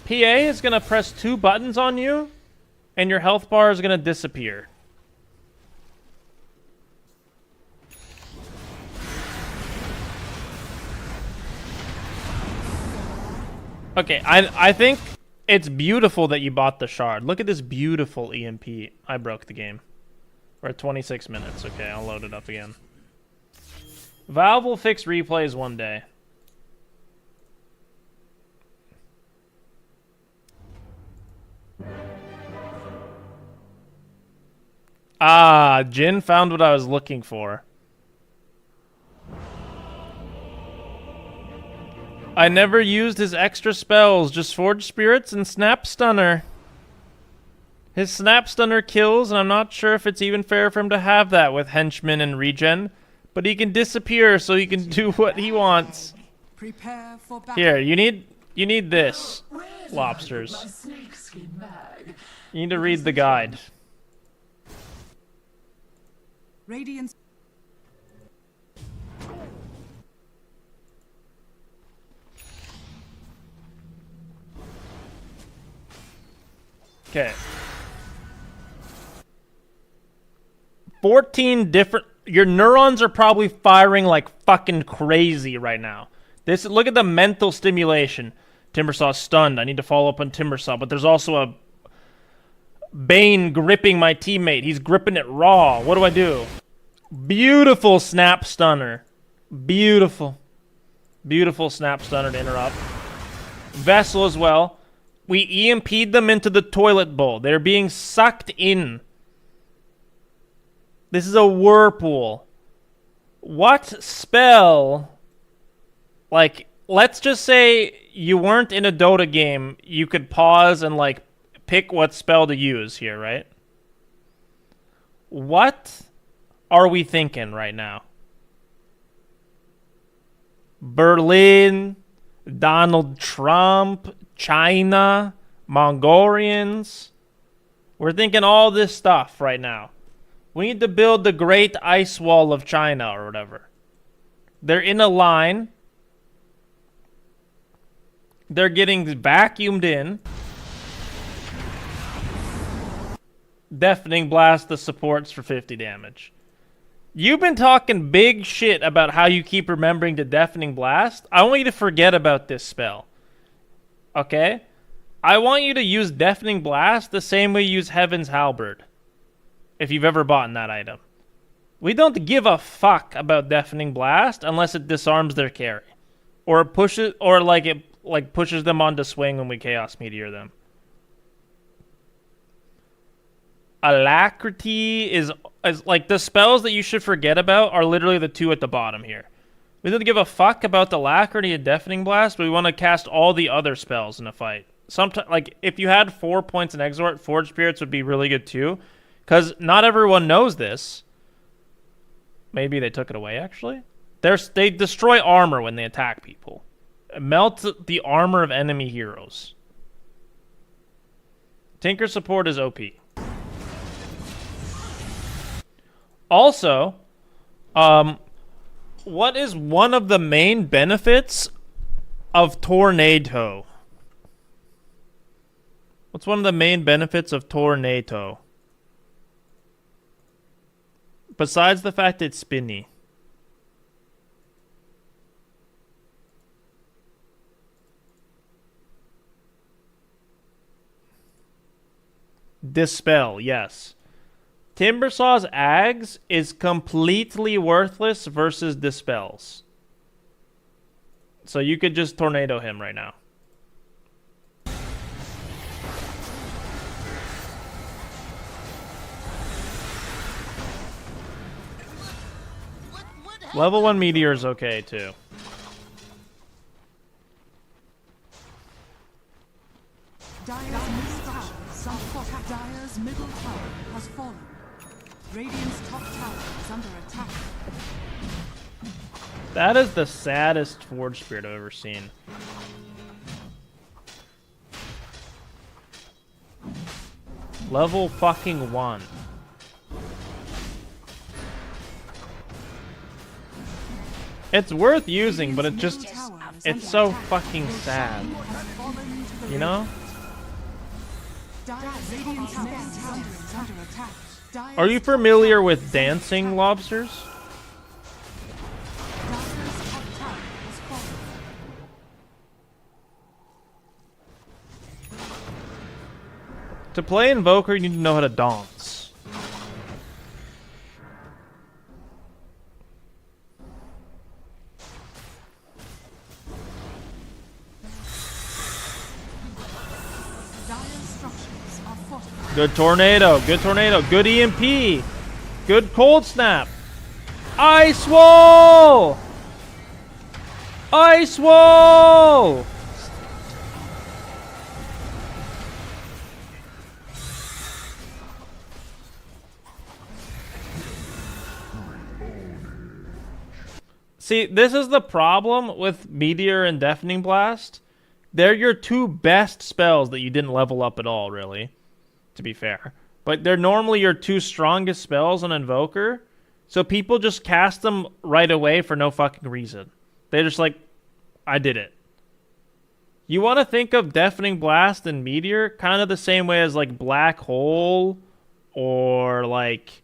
PA is going to press 2 buttons on you, and your health bar is going to disappear. Okay, I think it's beautiful that you bought the shard. Look at this beautiful EMP. I broke the game. We're at 26 minutes. Okay, I'll load it up again. Valve will fix replays one day. Ah, Jin found what I was looking for. I never used his extra spells, just Forge Spirits and Snap Stunner. His Snap Stunner kills, and I'm not sure if it's even fair for him to have that with Henchman and Regen, but he can disappear so he can do what he wants. Prepare for battle. Here, you need this, lobsters. You need to read the guide. Radiance. Okay. 14 different... Your neurons are probably firing like fucking crazy right now. Look at the mental stimulation. Timbersaw's stunned. I need to follow up on Timbersaw, but there's also a Bane gripping my teammate. He's gripping it raw. What do I do? Beautiful Snap Stunner. Beautiful. Beautiful Snap Stunner to interrupt. Vessel as well. We EMP'd them into the toilet bowl. They're being sucked in. This is a whirlpool. What spell... let's just say you weren't in a Dota game. You could pause and, pick what spell to use here, right? What are we thinking right now? Berlin, Donald Trump, China, Mongolians. We're thinking all this stuff right now. We need to build the Great Ice Wall of China or whatever. They're in a line. They're getting vacuumed in. Deafening Blast the supports for 50 damage. You've been talking big shit about how you keep remembering to Deafening Blast. I want you to forget about this spell. Okay? I want you to use Deafening Blast the same way you use Heaven's Halberd. If you've ever bought that item. We don't give a fuck about Deafening Blast unless it disarms their carry. Or it pushes, or it pushes them onto swing when we Chaos Meteor them. Alacrity is like the spells that you should forget about are literally the two at the bottom here. We don't give a fuck about the Alacrity and Deafening Blast, but we want to cast all the other spells in a fight. Sometimes, like if you had 4 points in Exort, Forge Spirits would be really good too, because not everyone knows this. Maybe they took it away actually. They destroy armor when they attack people. It melts the armor of enemy heroes. Tinker support is OP. Also, what is one of the main benefits of Tornado? What's one of the main benefits of Tornado? Besides the fact it's spinny. Dispel, yes. Timbersaw's Ags is completely worthless versus Dispels. So you could just Tornado him right now. Level 1 Meteor is okay too. Dire's middle tower has fallen. Radiant's top tower is under attack. That is the saddest Forge Spirit I've ever seen. Level fucking 1. It's worth using, but it's so fucking sad. You know? Are you familiar with dancing lobsters? To play Invoker, you need to know how to dance. Good tornado, good EMP, good cold snap. Ice wall! Ice wall! See, this is the problem with Meteor and Deafening Blast. They're your two best spells that you didn't level up at all, really. To be fair. But they're normally your two strongest spells on Invoker. So people just cast them right away for no fucking reason. They're just like, I did it. You want to think of Deafening Blast and Meteor kind of the same way as like Black Hole or like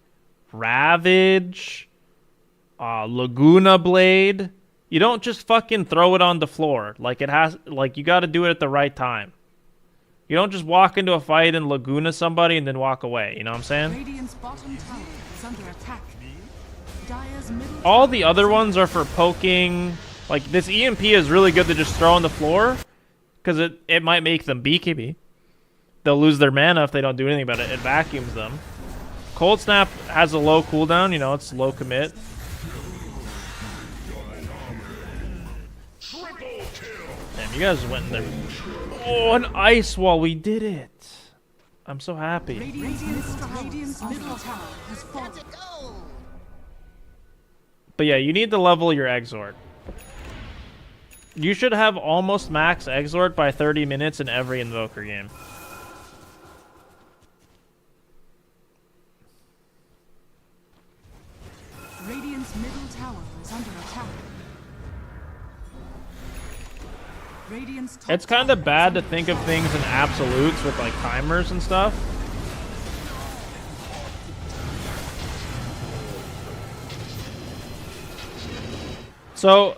Ravage, Laguna Blade. You don't just fucking throw it on the floor. Like it has, like you got to do it at the right time. You don't just walk into a fight and Laguna somebody and then walk away. You know what I'm saying? Radiant's bottom tower is under attack. Dire's middle All the other ones are for poking. Like this EMP is really good to just throw on the floor because it might make them BKB. They'll lose their mana if they don't do anything about it. It vacuums them. Cold Snap has a low cooldown. You know, it's low commit. Damn, you guys went in there. Oh, an ice wall. We did it. I'm so happy. Radiant's middle tower has fallen. That's a goal. But yeah, you need to level your Exort. You should have almost max Exort by 30 minutes in every Invoker game. Radiant's middle tower is under attack. Radiant's top It's kind of tower bad is to think of things in absolutes with like timers and stuff. So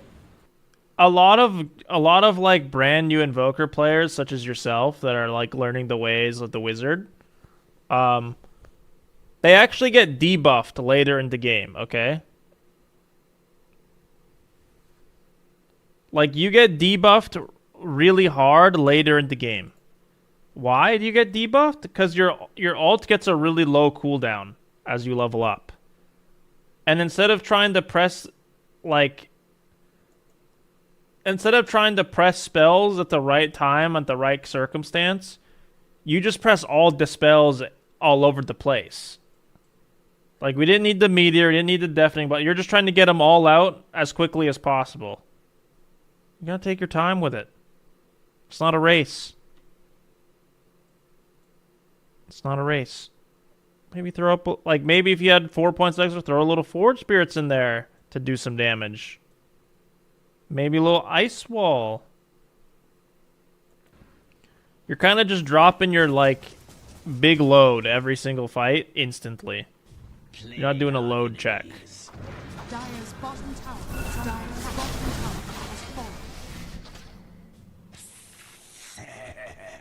a lot of like brand new Invoker players such as yourself that are like learning the ways of the wizard, they actually get debuffed later in the game, okay? Like you get debuffed really hard later in the game. Why do you get debuffed? Because your ult gets a really low cooldown as you level up. And instead of trying to press spells at the right time, at the right circumstance, you just press all dispels all over the place. Like, we didn't need the meteor, didn't need the deafening, but you're just trying to get them all out as quickly as possible. You gotta take your time with it. It's not a race. It's not a race. Maybe throw up, like, maybe if you had 4 points extra, throw a little Forge Spirits in there to do some damage. Maybe a little Ice Wall. You're kind of just dropping your, like, big load every single fight instantly. You're not doing a load check. Dire's bottom tower has fallen.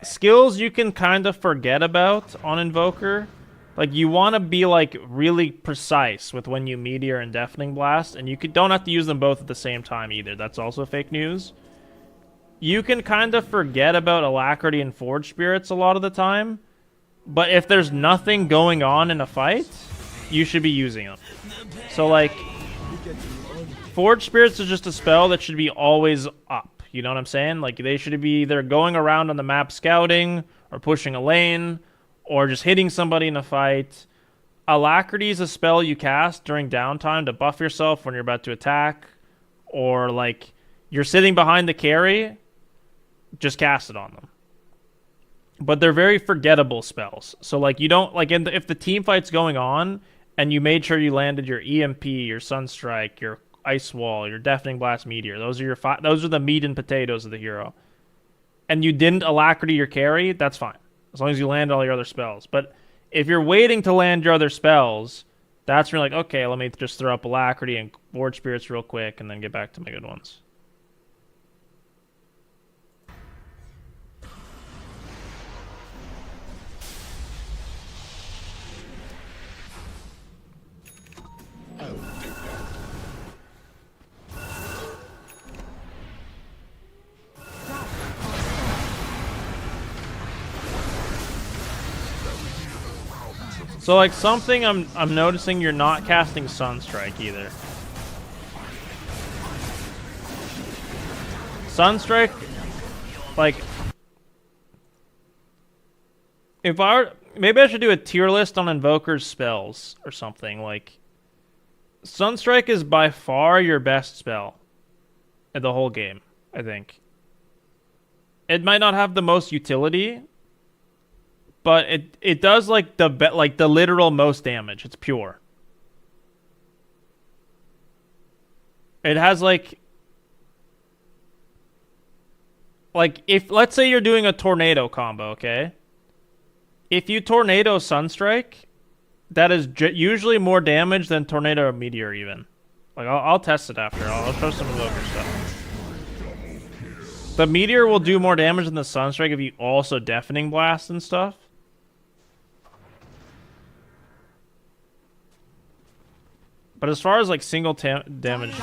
Skills you can kind of forget about on Invoker. Like, you want to be, like, really precise with when you Meteor and Deafening Blast, and you don't have to use them both at the same time either. That's also fake news. You can kind of forget about Alacrity and Forge Spirits a lot of the time, but if there's nothing going on in a fight, you should be using them. So, like, Forge Spirits is just a spell that should be always up. You know what I'm saying? Like, they should be either going around on the map scouting, or pushing a lane, or just hitting somebody in a fight. Alacrity is a spell you cast during downtime to buff yourself when you're about to attack, or, like, you're sitting behind the carry, just cast it on them. But they're very forgettable spells. So, like, you don't, like, if the team fight's going on, and you made sure you landed your EMP, your Sunstrike, your Ice Wall, your Deafening Blast Meteor, those are those are the meat and potatoes of the hero, and you didn't Alacrity your carry, that's fine. As long as you land all your other spells. But if you're waiting to land your other spells, that's when you're like, okay, let me just throw up Alacrity and Forge Spirits real quick, and then get back to my good ones. So, like, something I'm noticing, you're not casting Sunstrike either. Sunstrike, like, maybe I should do a tier list on Invoker's spells or something. Like, Sunstrike is by far your best spell in the whole game, I think. It might not have the most utility, but it does like the literal most damage. It's pure. It has like if let's say you're doing a tornado combo, okay? If you tornado Sunstrike, that is usually more damage than tornado meteor even. Like I'll test it after. I'll show some Invoker stuff. The meteor will do more damage than the Sunstrike if you also deafening blast and stuff. But as far as like single damage,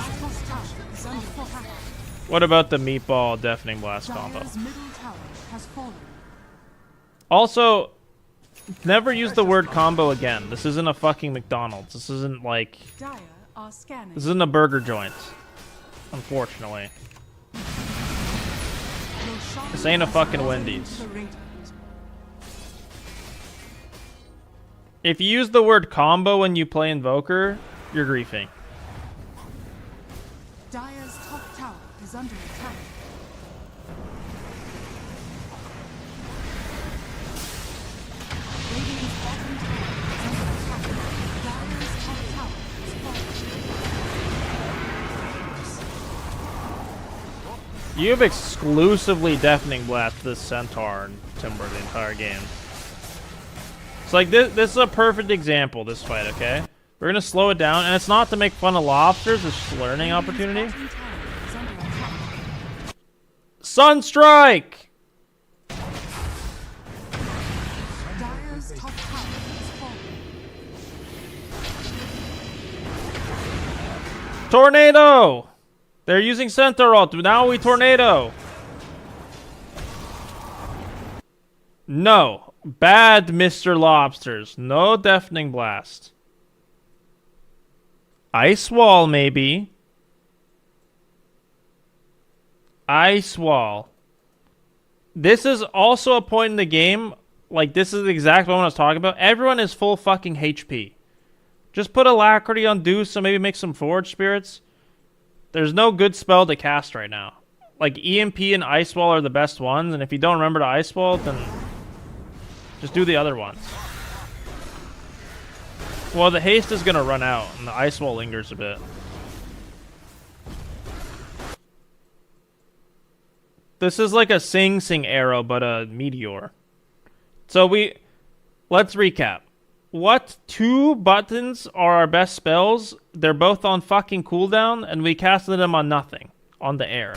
what about the meatball deafening blast combo? Also, never use the word combo again. This isn't a fucking McDonald's. This isn't like this isn't a burger joint. Unfortunately, this ain't a fucking Wendy's. If you use the word combo when you play Invoker, you're griefing. Dire's top tower is under attack. Radiant's bottom tower is under attack. Dire's top tower is falling. You have exclusively Deafening Blast this Centaur and Timber the entire game. It's like this is a perfect example, this fight, okay? We're gonna slow it down, and it's not to make fun of lobsters, it's just a learning opportunity. Bottom tower is under attack. Sunstrike! Dire's top tower is falling. Tornado! They're using Centaur ult, now we tornado! No. Bad Mr. Lobsters. No Deafening Blast. Ice Wall, maybe. Ice Wall. This is also a point in the game. Like, this is the exact one I was talking about. Everyone is full fucking HP. Just put Alacrity on Deuce and maybe make some Forge Spirits. There's no good spell to cast right now. Like, EMP and Ice Wall are the best ones. And if you don't remember to Ice Wall, then just do the other ones. Well, the haste is going to run out, and the Ice Wall lingers a bit. This is like a Sing Sing arrow, but a meteor. So let's recap. What two buttons are our best spells? They're both on fucking cooldown, and we casted them on nothing. On the air.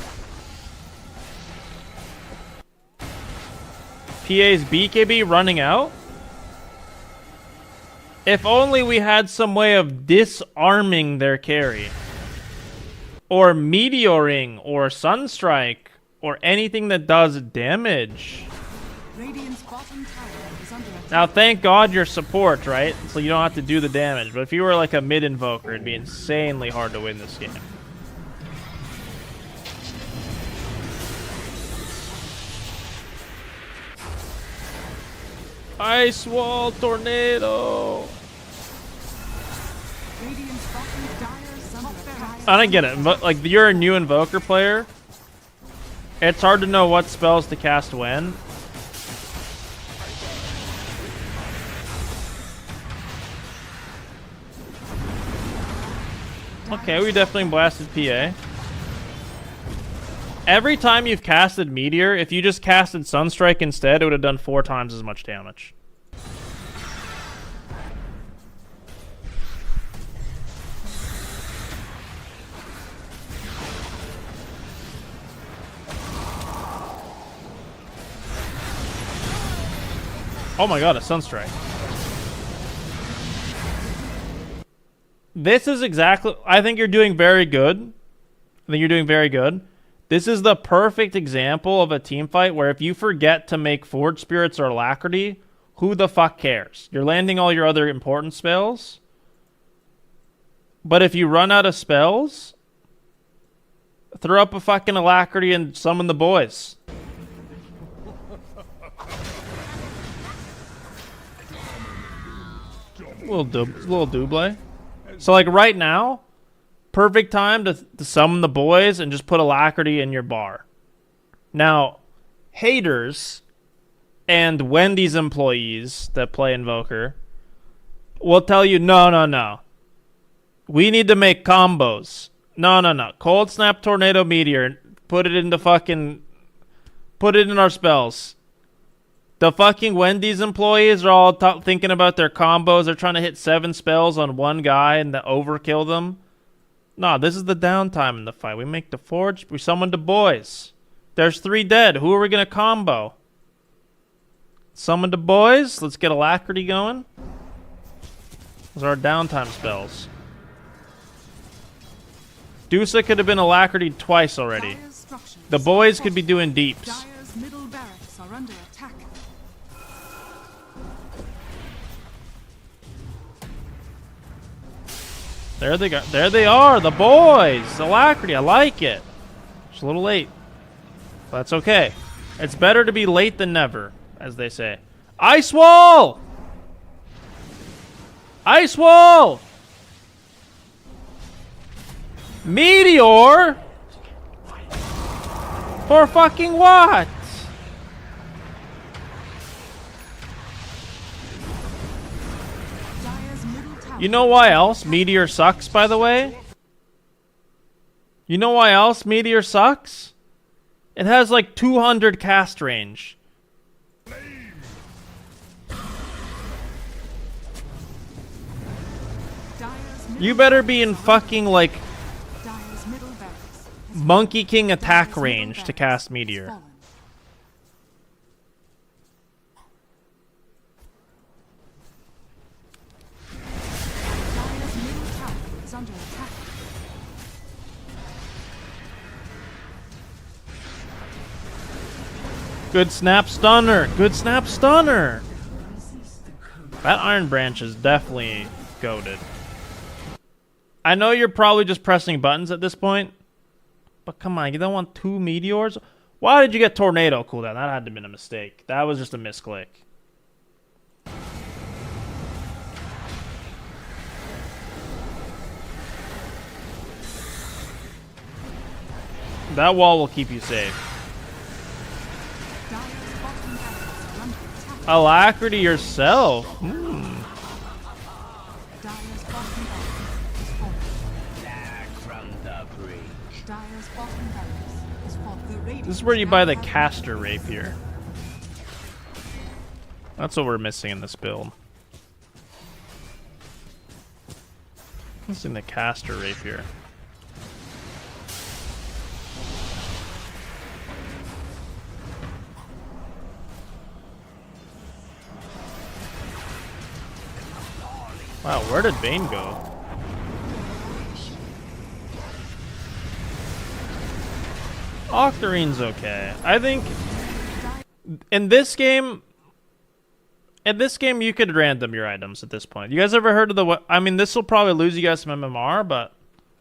PA's BKB running out? If only we had some way of disarming their carry. Or meteoring, or Sunstrike, or anything that does damage. Radiant's bottom tower is under attack. Now, thank God you're support, right? So you don't have to do the damage. But if you were like a mid-invoker, it'd be insanely hard to win this game. Ice Wall Tornado. Radiant's bottom tower is under attack. I don't get it. But like, you're a new Invoker player. It's hard to know what spells to cast when. Okay, we definitely blasted PA. Every time you've casted Meteor, if you just casted Sunstrike instead, it would have done 4 times as much damage. Oh my god, a Sunstrike. This is exactly... I think you're doing very good. I think you're doing very good. This is the perfect example of a team fight where if you forget to make Forge Spirits or Alacrity, who the fuck cares? You're landing all your other important spells. But if you run out of spells, throw up a fucking Alacrity and summon the boys. Little double. So like right now, perfect time to summon the boys and just put Alacrity in your bar. Now, haters and Wendy's employees that play Invoker will tell you, no. We need to make combos. No. Cold Snap, Tornado, Meteor. Put it in our spells. The fucking Wendy's employees are all thinking about their combos. They're trying to hit 7 spells on one guy and overkill them. No, this is the downtime in the fight. We make the Forge. We summon the boys. There's 3 dead. Who are we going to combo? Summon the boys. Let's get Alacrity going. Those are our downtime spells. Dusa could have been Alacrity twice already. The boys could be doing deeps. Dire's middle barracks are under attack. There they go. There they are, the boys. Alacrity, I like it. Just a little late. But that's okay. It's better to be late than never, as they say. Ice Wall! Ice wall! Meteor? For fucking what? Dire's middle tower. You know why else Meteor sucks, by the way? You know why else Meteor sucks? It has like 200 cast range. Dire's middle You better be in fucking like Dire's middle barracks has Monkey King attack Dire's middle range to barracks cast has Meteor. fallen. Dire's middle tower is under attack. Good snap stunner. Good snap stunner. That Iron Branch is definitely goated. I know you're probably just pressing buttons at this point, but come on, you don't want 2 meteors? Why did you get Tornado cooldown? That had to have been a mistake. That was just a misclick. That wall will keep you safe. Dire's bottom barracks are under attack. Alacrity yourself. Dire's bottom barracks is fallen. Dire's bottom barracks is fallen. The Radiant This is where you buy the now have caster rapier. That's what we're missing in this build. Missing the caster rapier. Wow, where did Bane go? Octarine's okay. I think in this game you could random your items at this point. You guys ever heard of the I mean, this will probably lose you guys some MMR, but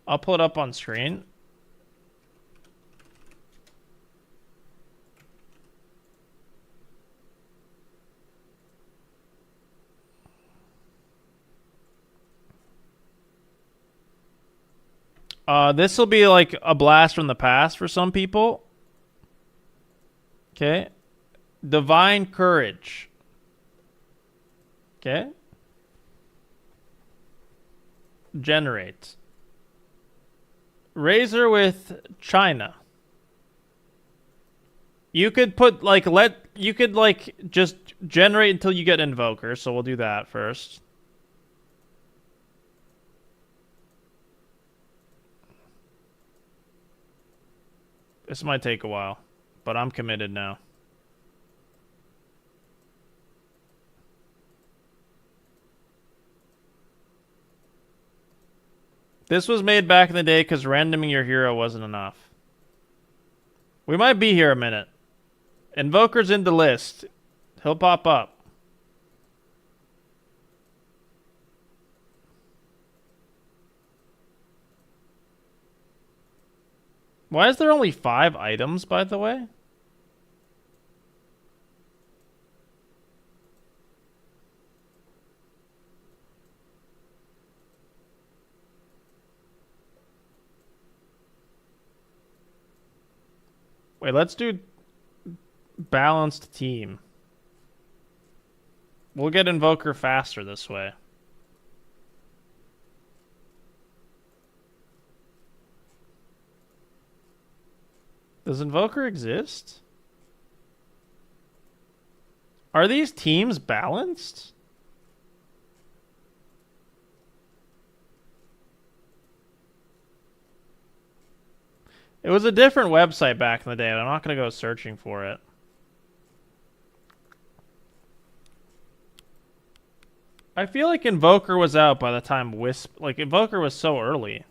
I'll pull it up on screen. This will be like a blast from the past for some people. Okay. Divine Courage. Okay. Generate. Razor with China. You could put like you could like just generate until you get Invoker, so we'll do that first. This might take a while, but I'm committed now. This was made back in the day because randoming your hero wasn't enough. We might be here a minute. Invoker's in the list. He'll pop up. Why is there only 5 items, by the way? Wait, let's do balanced team. We'll get Invoker faster this way. Does Invoker exist? Are these teams balanced? It was a different website back in the day, but I'm not going to go searching for it. I feel like Invoker was out by the time Wisp... Like, Invoker was so early.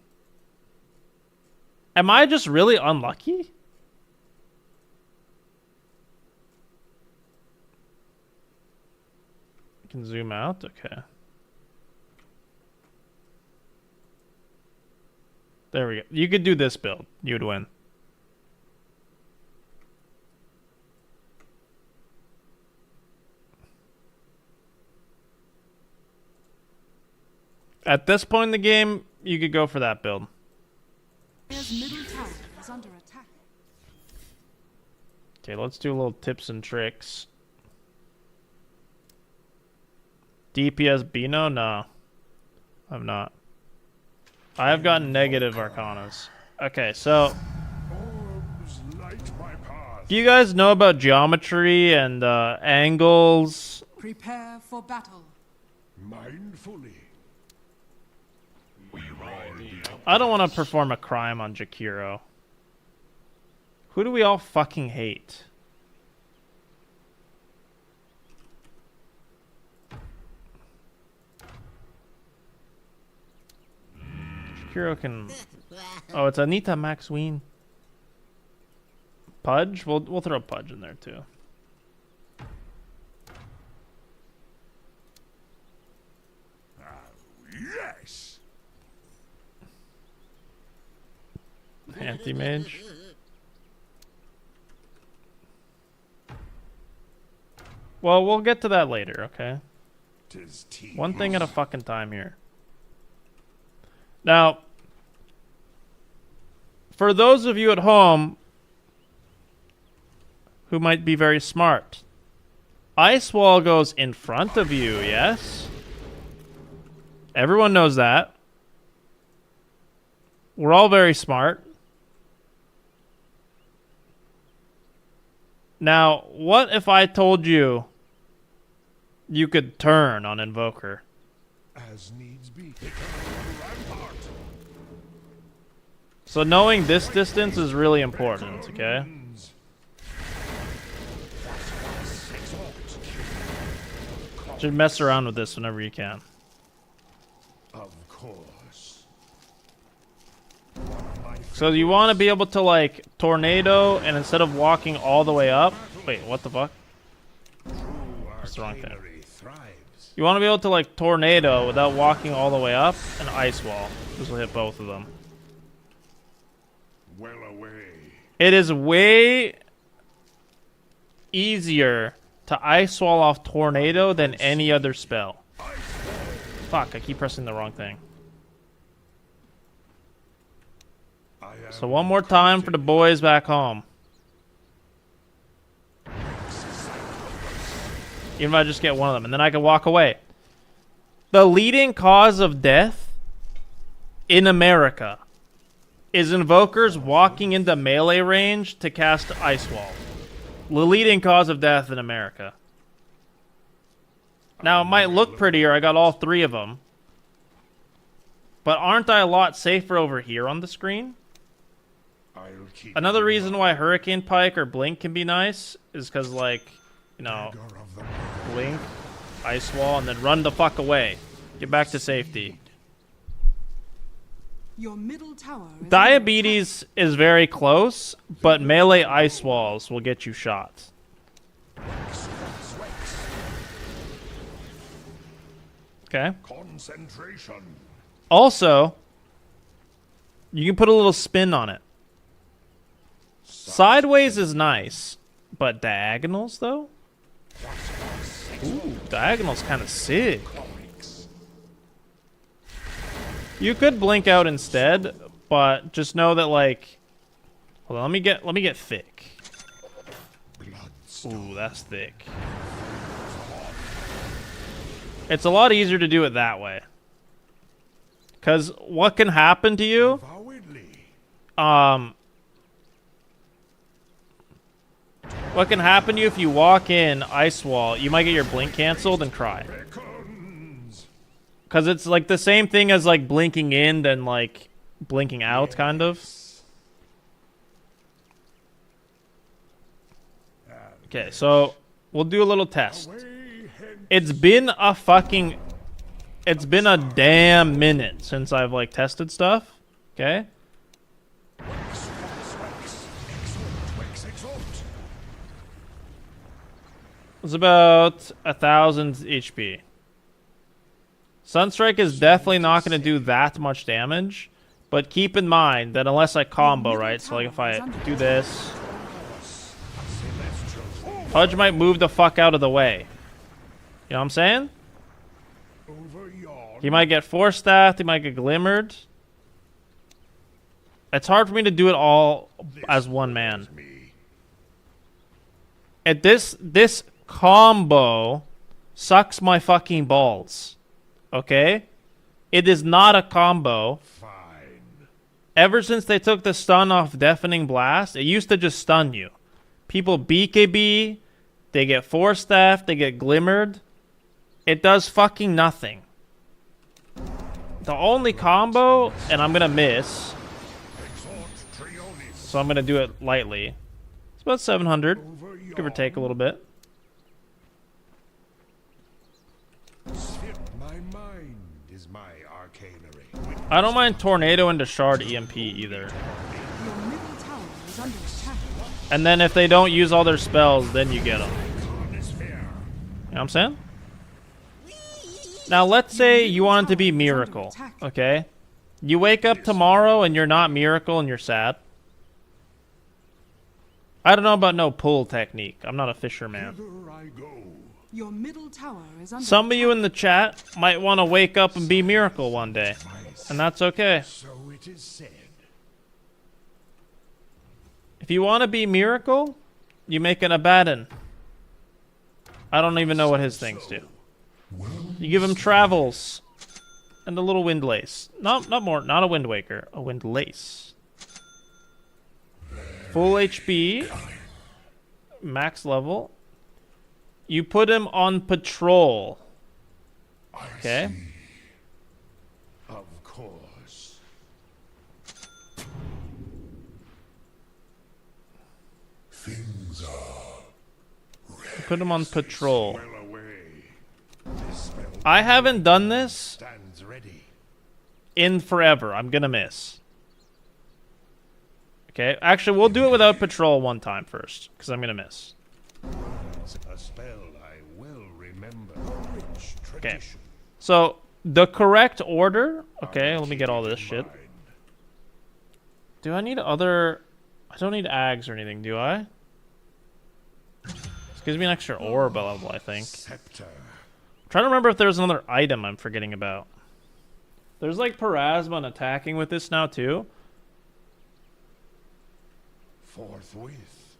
Am I just really unlucky? I can zoom out? Okay. There we go. You could do this build. You'd win. At this point in the game, you could go for that build. Dire's middle tower is under attack. Okay, let's do a little tips and tricks. DPS Beano? No. I've not. I have gotten negative Arcanas. Okay, so Orbs light my path. do you guys know about geometry and angles? Prepare for battle. Mindfully. We ride the I don't want to perform a crime on Jakiro. Who do we all fucking hate? Jakiro can... Oh, it's Anita Maxween. Pudge? We'll throw Pudge in there too. yes. Anti-mage. Well, we'll get to that later, okay? 'Tis tea. One thing at a fucking time here. Now, for those of you at home who might be very smart, Ice Wall goes in front of you, yes? Everyone knows that. We're all very smart. Now, what if I told you you could turn on Invoker? As needs be. Rampart. So knowing this distance is really important, okay? Should mess around with this whenever you can. Of course. So you want to be able to like tornado, and instead of walking all the way up, wait, what the fuck? That's the wrong thing. Thrives. You want to be able to like tornado without walking all the way up, and ice wall. This will hit both of them. Well away. It is way easier to ice wall off tornado than any other spell. Fuck, I keep pressing the wrong thing. So one more time for the boys back home. Even if I just get one of them, and then I can walk away. The leading cause of death in America is invokers walking into melee range to cast Ice Wall. The leading cause of death in America. Now, it might look prettier, I got all three of them. But aren't I a lot safer over here on the screen? I'll keep Another reason why Hurricane Pike or Blink can be nice is because, like, you know, Dagger of the Blink, Ice Wall, and then run the fuck away. Get back to safety. Your middle tower is Diabetes is very close, but melee Ice Walls will get you shot. Okay. concentration. Also, you can put a little spin on it. Sideways is nice, but diagonals, though? Ooh, diagonal's kind of sick. You could blink out instead, but just know that, like, hold on, let me get thick. Ooh, that's thick. It's a lot easier to do it that way. Cause what can happen to you? What can happen to you if you walk in Ice Wall? You might get your blink canceled and cry. Cause it's like the same thing as like blinking in then like blinking out, kind of. Okay, so we'll do a little test. It's been a damn minute since I've like tested stuff. Okay. It's about 1,000 HP. Sunstrike is definitely not going to do that much damage, but keep in mind that unless I combo, right? So like if I do this, Pudge might move the fuck out of the way. You know what I'm saying? Over yon. He might get Force Staffed, he might get Glimmered. It's hard for me to do it all as one man. Me. And this combo sucks my fucking balls. Okay? It is not a combo. Fine. Ever since they took the stun off Deafening Blast, it used to just stun you. People BKB, they get Force Staffed, they get Glimmered. It does fucking nothing. The only combo, and I'm gonna miss, so I'm gonna do it lightly. It's about 700, give or take a little bit. My mind is my arcanery. I don't mind Tornado into Shard EMP either. Your middle tower is under attack. And then if they don't use all their spells, then you get them. You know what I'm saying? Now let's say you want it to be Miracle, okay? You wake up tomorrow and you're not Miracle and you're sad. I don't know about no pull technique. I'm not a fisherman. Hither I go. Your middle tower is under Some of attack. you in the chat might want to wake up and be Miracle one day. And that's okay. So it is said. If you want to be Miracle, you make an Abaddon. I don't even know what his things do. You give him Travels and a little Wind Lace. Not a Wind Waker, a Wind Lace. Full HP, max level. You put him on patrol. Okay. Of course. Things are Put him on patrol. well away. This spell I haven't done this stands ready. in forever. I'm gonna miss. Okay, actually, we'll do it without patrol one time first, because I'm gonna miss. A spell I well remember. A rich Okay. tradition. So, the correct order... Okay, let me get all this shit. Do I need other... I don't need Ags or anything, do I? This gives me an extra orb level, I think. Scepter. I'm trying to remember if there's another item I'm forgetting about. There's like Parasma and attacking with this now, too. Forthwith.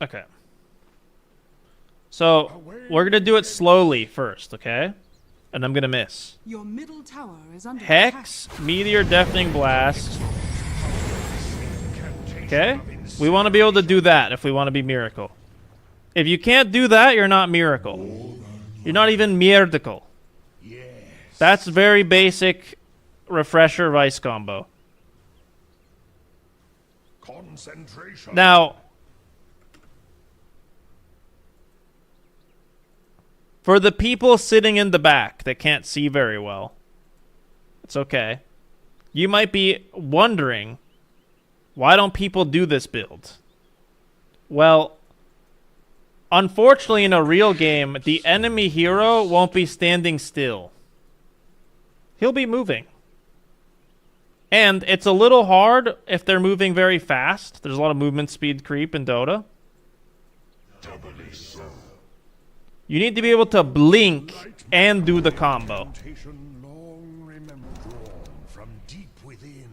Okay. So, we're going to do it slowly first, okay? And I'm going to miss. Your middle tower is under attack. Hex, Meteor, Deafening Blast. Okay? We want to be able to do that if we want to be Miracle. If you can't do that, you're not Miracle. You're not even Miracle. Yes. That's very basic Refresher Vice combo. Concentration. Now, for the people sitting in the back that can't see very well, it's okay. You might be wondering, why don't people do this build? Well, unfortunately in a real game, the enemy hero won't be standing still. He'll be moving. And it's a little hard if they're moving very fast. There's a lot of movement speed creep in Dota. You need to be able to blink and do the combo. Temptation long remembered, drawn from deep within.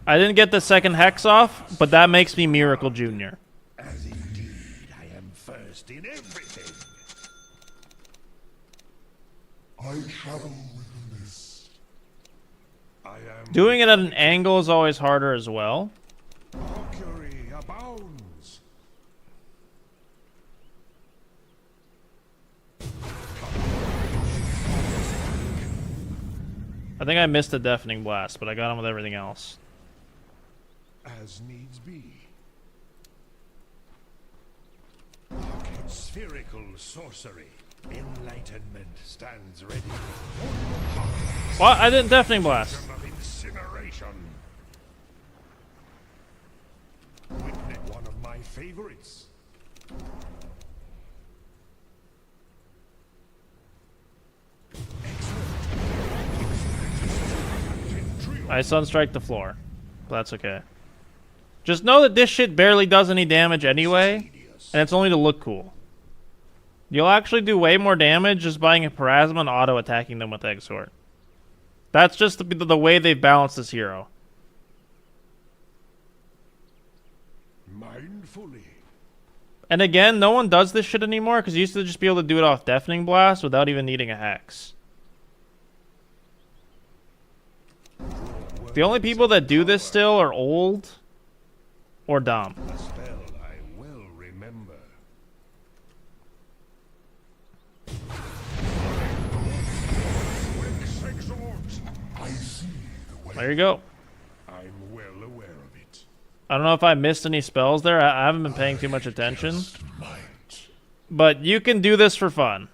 I didn't get the second Hex off, but that makes me Miracle Jr. As indeed I am first in everything. I travel with the mist. I am Doing it at an angle is always harder as well. Mercury abounds. I think I missed the Deafening Blast, but I got him with everything else. As needs be. Spherical sorcery. Enlightenment stands ready. What? I didn't Deafening Blast. Of incineration. Witness one of my favorites. Excellent. I sunstrike the floor. But that's okay. Just know that this shit barely does any damage anyway, and it's only to look cool. You'll actually do way more damage just buying a Parasma and auto-attacking them with Exhort. That's just the way they've balanced this hero. Mindfully. And again, no one does this shit anymore because you used to just be able to do it off Deafening Blast without even needing a Hex. The only people that do this still are old or dumb. A spell I well remember. I see the way. There you go. I'm well aware of it. I don't know if I missed any spells there. I haven't been paying too much attention. Just might. But you can do this for fun.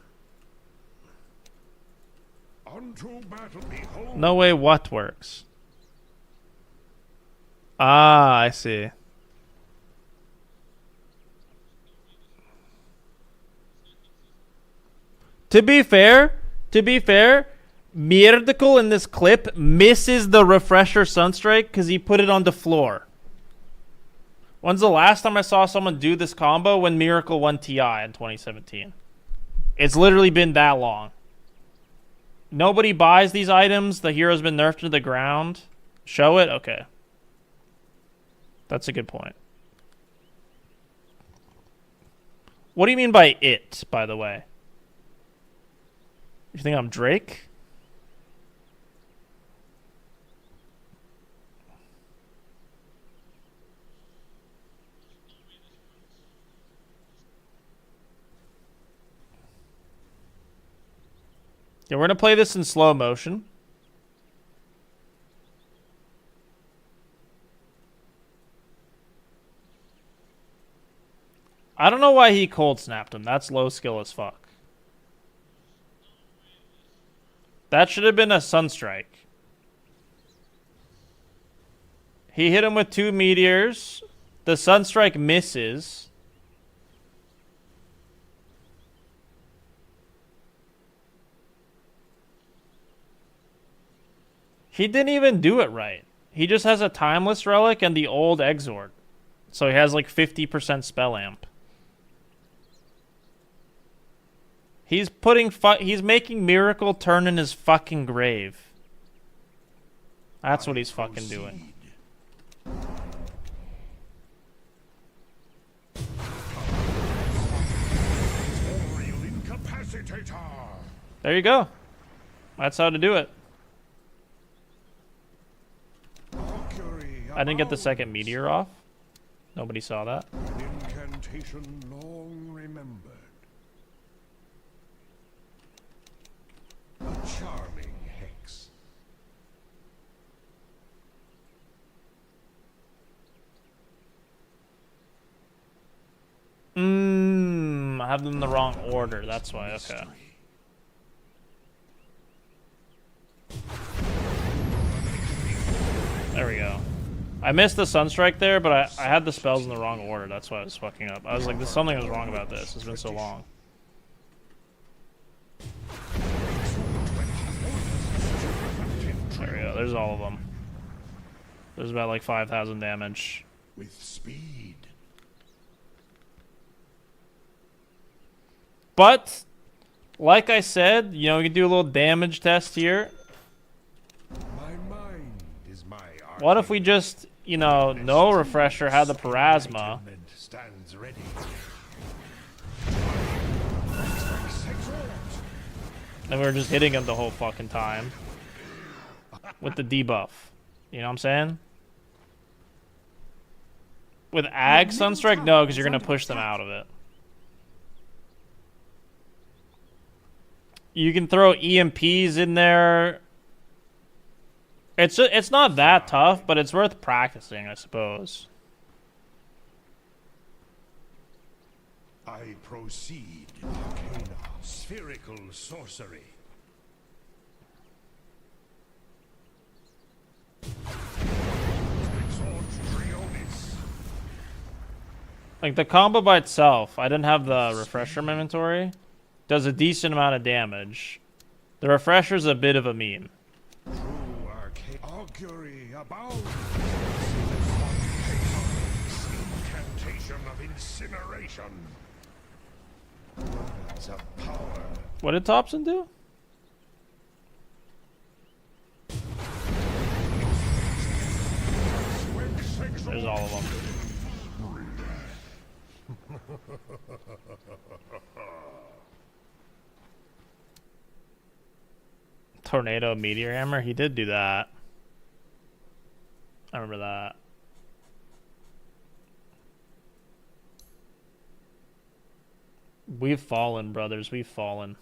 Unto battle, behold. No way what works. Ah, I see. To be fair, Miracle in this clip misses the refresher Sunstrike because he put it on the floor. When's the last time I saw someone do this combo? When Miracle won TI in 2017. It's literally been that long. Nobody buys these items. The hero's been nerfed to the ground. Show it? Okay. That's a good point. What do you mean by it, by the way? You think I'm Drake? Yeah, we're going to play this in slow motion. I don't know why he cold snapped him. That's low skill as fuck. That should have been a Sunstrike. He hit him with 2 meteors. The Sunstrike misses. He didn't even do it right. He just has a Timeless Relic and the old Exhort. So he has like 50% spell amp. He's making Miracle turn in his fucking grave. That's what he's fucking doing. There you go. That's how to do it. I didn't get the second meteor off. Nobody saw that. An incantation long remembered. A charming hex. I have them in the wrong order. That's why. Okay. There we go. I missed the Sunstrike there, but I had the spells in the wrong order. That's why I was fucking up. I was like, there's something was wrong about this. It's been so long. There we go. There's all of them. There's about like 5,000 damage. With speed. But, like I said, you know, we can do a little damage test here. My mind is my art. What if we just, you know, no refresher, had the Parasma. Stands ready. And we were just hitting him the whole fucking time. With the debuff. You know what I'm saying? With Ag Sunstrike? No, because you're going to push them out of it. You can throw EMPs in there. It's not that tough, but it's worth practicing, I suppose. I proceed. Arcana. Spherical sorcery. Like, the combo by itself, I didn't have the refresher in my inventory. Does a decent amount of damage. The refresher's a bit of a meme. True arcane. Valkyrie about. Incantation of incineration. Words of power. What did Thompson do? There's all of them. Tornado meteor hammer. He did do that. I remember that. We've fallen, brothers. We've fallen.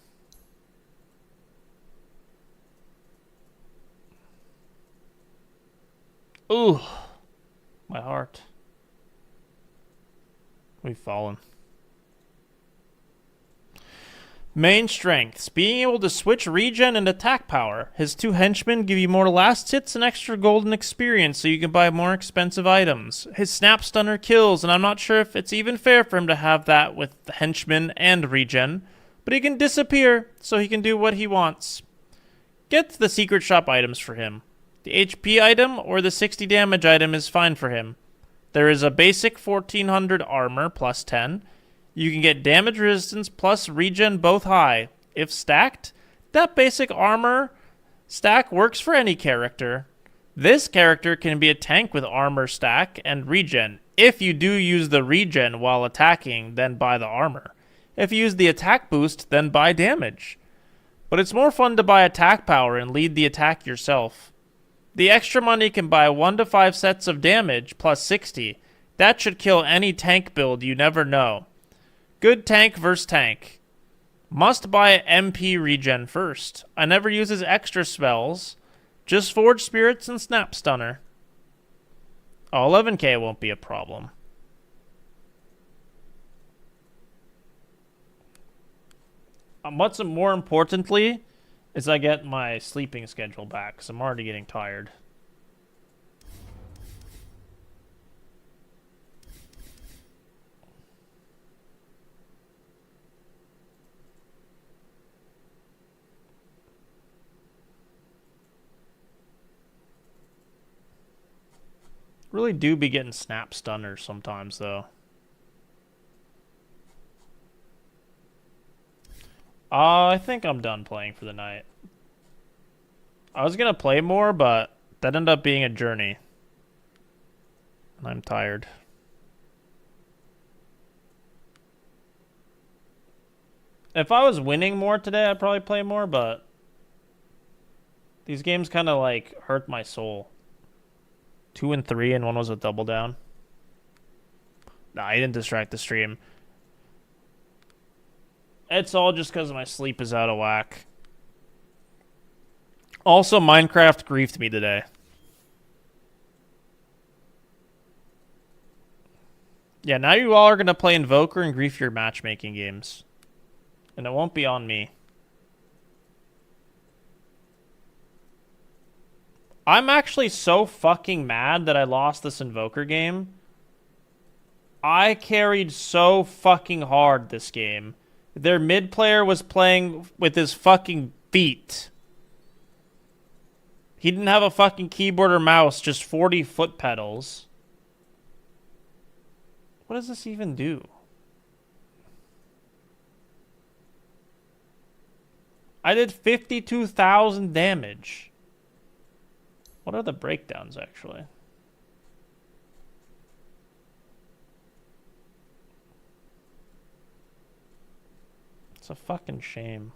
Ooh. My heart. We've fallen. Main strengths. Being able to switch regen and attack power. His 2 henchmen give you more last hits and extra golden experience so you can buy more expensive items. His snap stunner kills, and I'm not sure if it's even fair for him to have that with the henchmen and regen, but he can disappear so he can do what he wants. Get the secret shop items for him. The HP item or the 60 damage item is fine for him. There is a basic 1400 armor plus 10. You can get damage resistance plus regen both high. If stacked, that basic armor stack works for any character. This character can be a tank with armor stack and regen. If you do use the regen while attacking, then buy the armor. If you use the attack boost, then buy damage. But it's more fun to buy attack power and lead the attack yourself. The extra money can buy 1 to 5 sets of damage plus 60. That should kill any tank build you never know. Good tank versus tank. Must buy MP regen first. I never use his extra spells. Just Forge Spirits and Snap Stunner. Oh, 11k won't be a problem. What's more importantly is I get my sleeping schedule back, because I'm already getting tired. Really do be getting snap stunners sometimes, though. I think I'm done playing for the night. I was going to play more, but that ended up being a journey. And I'm tired. If I was winning more today, I'd probably play more, but these games kind of like hurt my soul. 2 and 3, and one was a double down. Nah, I didn't distract the stream. It's all just because my sleep is out of whack. Also, Minecraft griefed me today. Yeah, now you all are going to play Invoker and grief your matchmaking games. And it won't be on me. I'm actually so fucking mad that I lost this Invoker game. I carried so fucking hard this game. Their mid player was playing with his fucking feet. He didn't have a fucking keyboard or mouse, just 40 foot pedals. What does this even do? I did 52,000 damage. What are the breakdowns, actually? It's a fucking shame.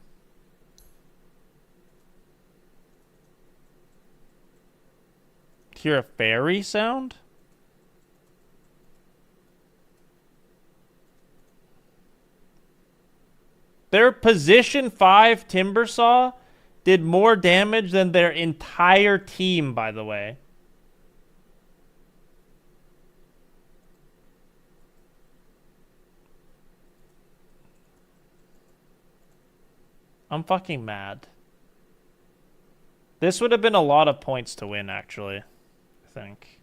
Hear a fairy sound? Their position 5 Timbersaw did more damage than their entire team, by the way. I'm fucking mad. This would have been a lot of points to win, actually. I think.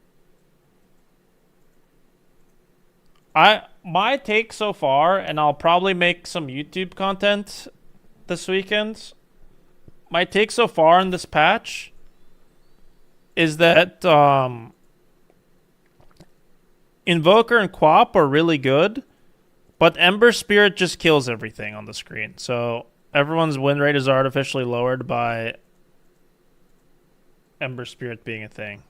My take so far, and I'll probably make some YouTube content this weekend. My take so far in this patch is that Invoker and Quap are really good, but Ember Spirit just kills everything on the screen. So everyone's win rate is artificially lowered by Ember Spirit being a thing.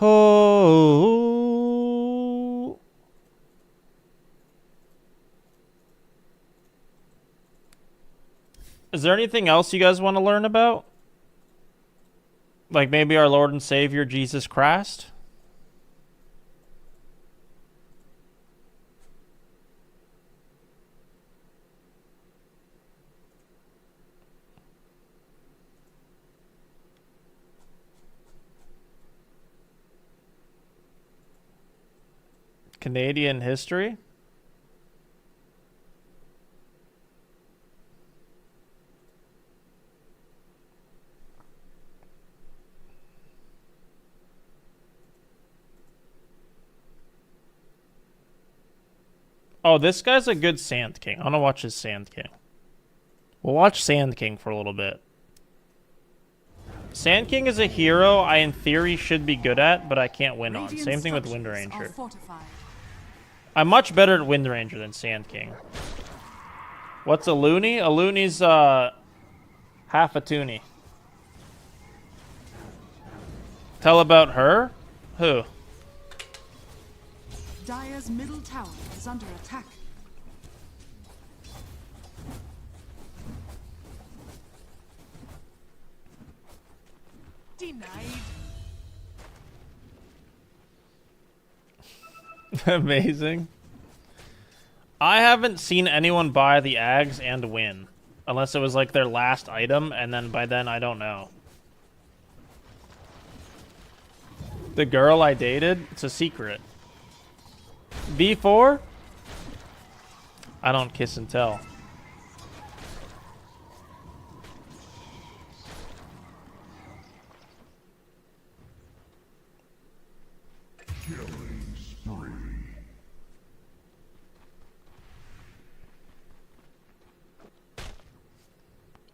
Oh. Is there anything else you guys want to learn about? Like maybe our Lord and Savior Jesus Christ? Canadian history? Oh, this guy's a good Sand King. I want to watch his Sand King. We'll watch Sand King for a little bit. Sand King is a hero I, in theory, should be good at, but I can't win on. Same thing with Wind Ranger. I'm much better at Wind Ranger than Sand King. What's a loony? A loony's half a toonie. Tell about her? Who? Dire's middle tower is under attack. Denied. Amazing. I haven't seen anyone buy the Ags and win. Unless it was like their last item, and then by then I don't know. The girl I dated, it's a secret. B4? I don't kiss and tell. Killing spree.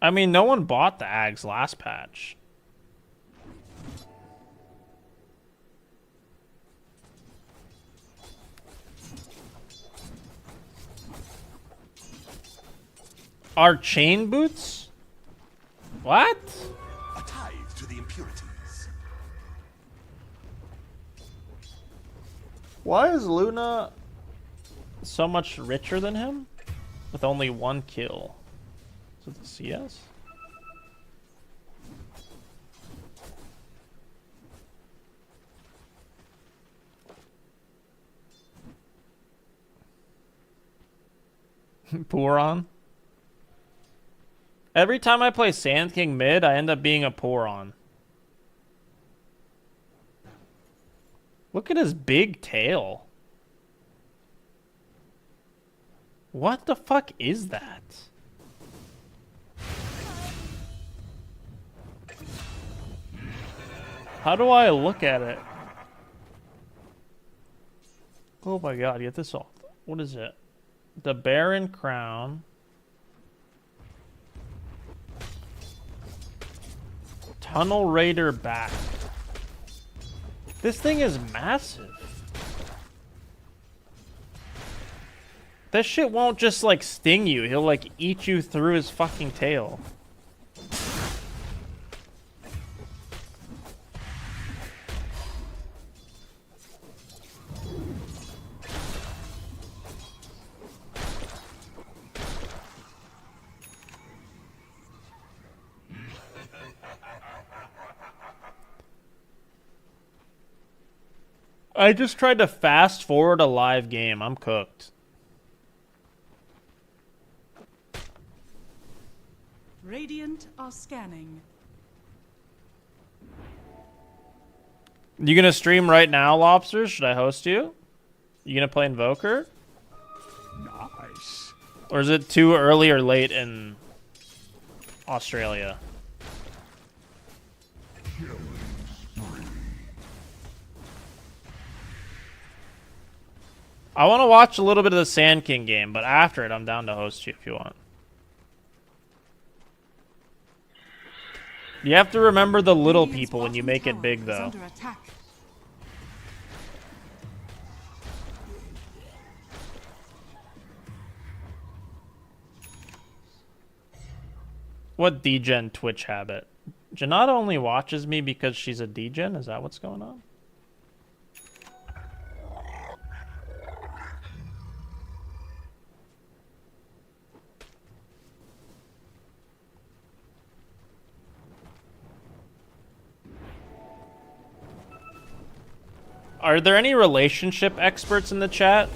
I mean, no one bought the Ags last patch. Our chain boots? What? A tithe to the impurities. Why is Luna so much richer than him? With only 1 kill. Is it the CS? Poron? Every time I play Sand King mid, I end up being a Poron. Look at his big tail. What the fuck is that? How do I look at it? Oh my god, get this off. What is it? The Baron Crown. Tunnel Raider back. This thing is massive. This shit won't just like sting you. He'll like eat you through his fucking tail. I just tried to fast forward a live game. I'm cooked. Radiant are scanning. You gonna stream right now, Lobsters? Should I host you? You gonna play Invoker? Nice. Or is it too early or late in Australia? Killing spree. I want to watch a little bit of the Sand King game, but after it, I'm down to host you if you want. You have to remember the little Radiant's people when you bottom make it tower big, is though. under attack. What degen Twitch habit? Janata only watches me because she's a degen? Is that what's going on? Are there any relationship experts in the chat?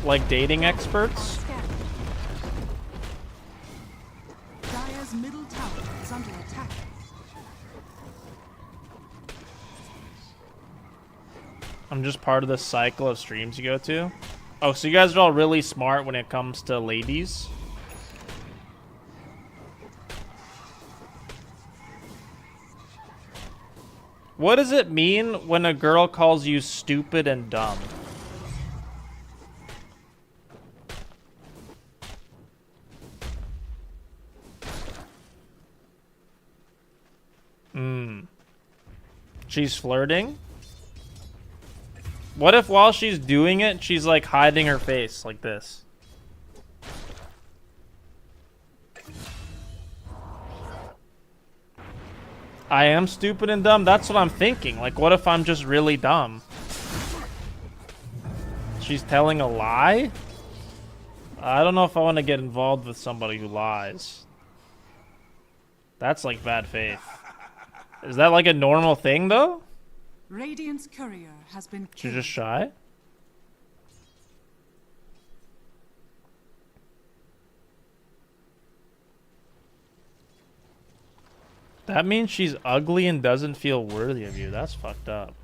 Like dating experts? Dire's middle tower is under attack. I'm just part of the cycle of streams you go to. Oh, so you guys are all really smart when it comes to ladies? What does it mean when a girl calls you stupid and dumb? She's flirting? What if while she's doing it, she's like hiding her face like this? I am stupid and dumb? That's what I'm thinking. Like, what if I'm just really dumb? She's telling a lie? I don't know if I want to get involved with somebody who lies. That's like bad faith. Is that like a normal thing, though? Radiant's courier has been She's killed. just shy? That means she's ugly and doesn't feel worthy of you. That's fucked up.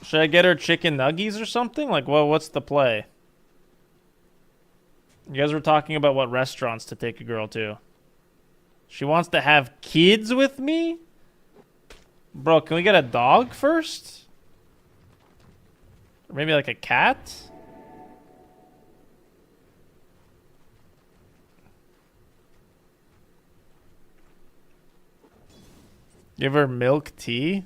Should I get her chicken nuggies or something? Like, well, what's the play? You guys were talking about what restaurants to take a girl to. She wants to have kids with me? Bro, can we get a dog first? Or maybe like a cat? Give her milk tea?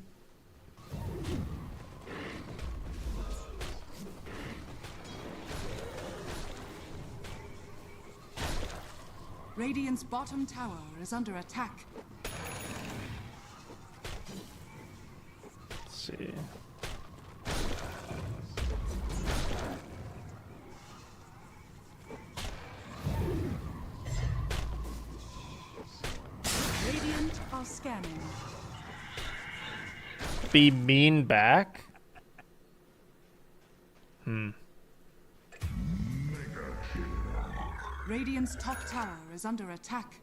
Radiant's bottom tower is under attack. Let's see. Radiant are scanning. Be mean back? Radiant's top tower is under attack.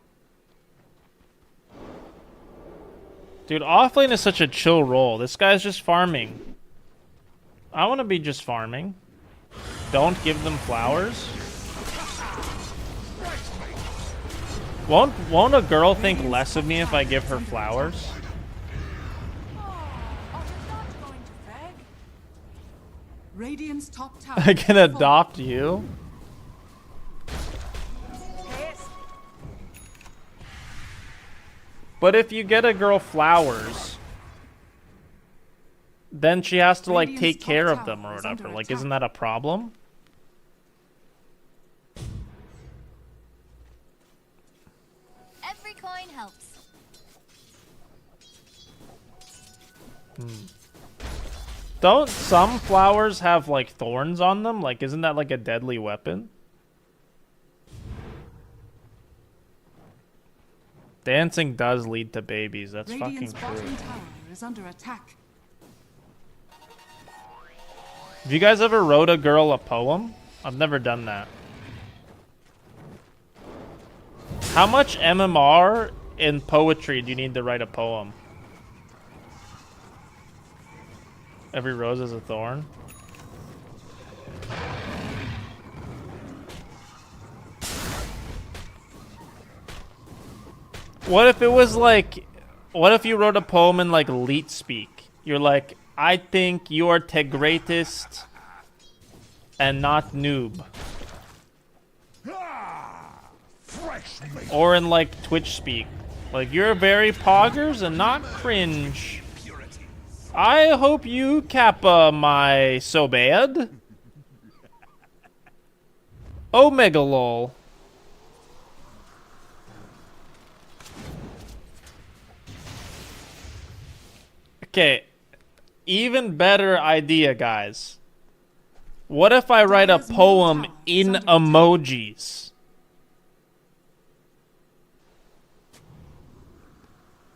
Dude, offlane is such a chill role. This guy's just farming. I want to be just farming. Don't give them flowers. Won't a girl think less of me if I give her flowers? Radiant's top tower. I can adopt you? But if you get a girl flowers, then she has to like take care of them or whatever. Like, isn't that a problem? Every coin helps. Don't some flowers have like thorns on them? Like, isn't that like a deadly weapon? Dancing does lead to babies. That's Radiant's fucking true. bottom tower is under attack. Have you guys ever wrote a girl a poem? I've never done that. How much MMR in poetry do you need to write a poem? Every rose is a thorn. What if it was like, what if you wrote a poem in like Leet speak? You're like, I think you're the greatest and not noob. Fresh meat. Or in like Twitch speak. Like, you're very poggers and not cringe. I hope you kappa my so bad. Omega lol. Okay, even better idea, guys. What if I write a poem in emojis?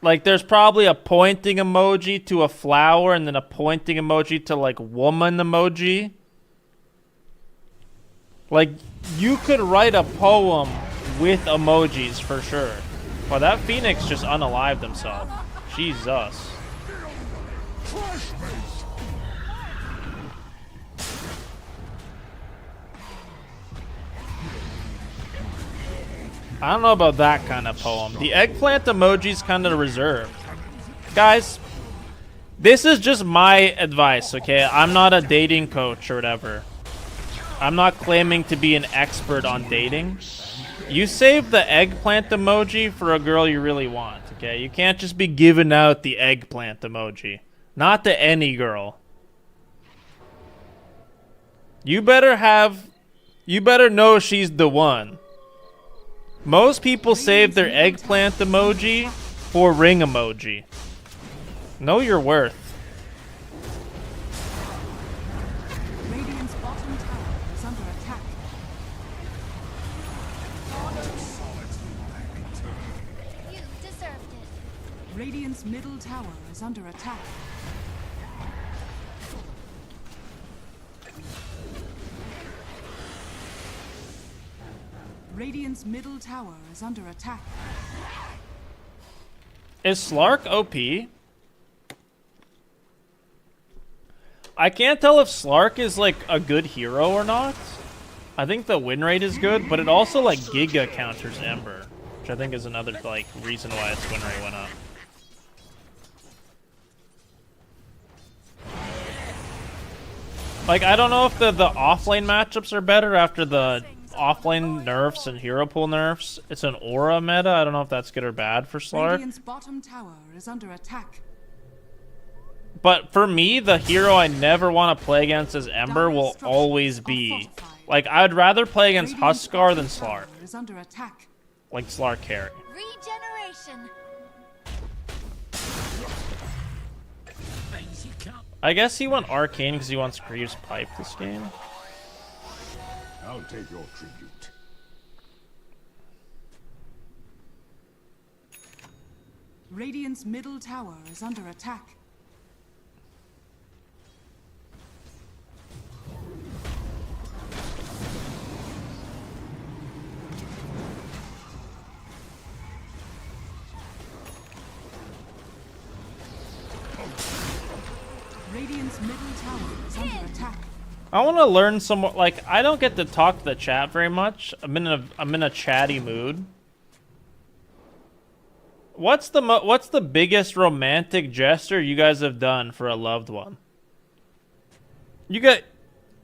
Like, there's probably a pointing emoji to a flower and then a pointing emoji to, like, woman emoji. Like, you could write a poem with emojis for sure. Well, that Phoenix just unalived himself. Jesus. I don't know about that kind of poem. The eggplant emoji's kind of reserved. Guys, this is just my advice, okay? I'm not a dating coach or whatever. I'm not claiming to be an expert on dating. You save the eggplant emoji for a girl you really want, okay? You can't just be giving out the eggplant emoji. Not to any girl. You better know she's the one. Most people save their eggplant emoji for ring emoji. Know your worth. Radiant's bottom tower is under attack. You deserved it. Radiant's middle tower is under attack. Radiant's middle tower is under attack. Is Slark OP? I can't tell if Slark is like a good hero or not. I think the win rate is good, but it also like Giga counters Ember, which I think is another like reason why its win rate went up. Like, I don't know if the offlane matchups are better after the offlane nerfs and hero pool nerfs. It's an aura meta. I don't know if that's good or bad for Slark. Radiant's bottom tower is under attack. But for me, the hero I never want to play against as Ember will always be... Like, I'd rather play against Huskar than Slark. Is under attack. Like Slark carry. Regeneration. I guess he went Arcane because he wants Greaves Pipe this game. I'll take your tribute. Radiant's middle tower is under attack. Radiant's middle tower is under attack. I want to learn some more. Like, I don't get to talk to the chat very much. I'm in a chatty mood. What's the biggest romantic gesture you guys have done for a loved one?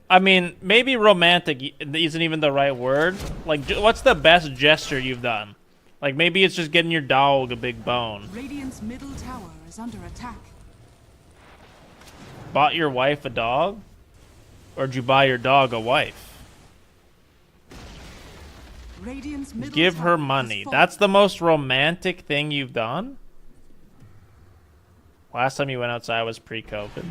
I mean, maybe romantic isn't even the right word. Like, what's the best gesture you've done? Like, maybe it's just getting your dog a big bone. Radiant's middle tower is under attack. Bought your wife a dog? Or did you buy your dog a wife? Radiant's middle Give tower her is money. full. That's the most romantic thing you've done? Last time you went outside was pre-COVID.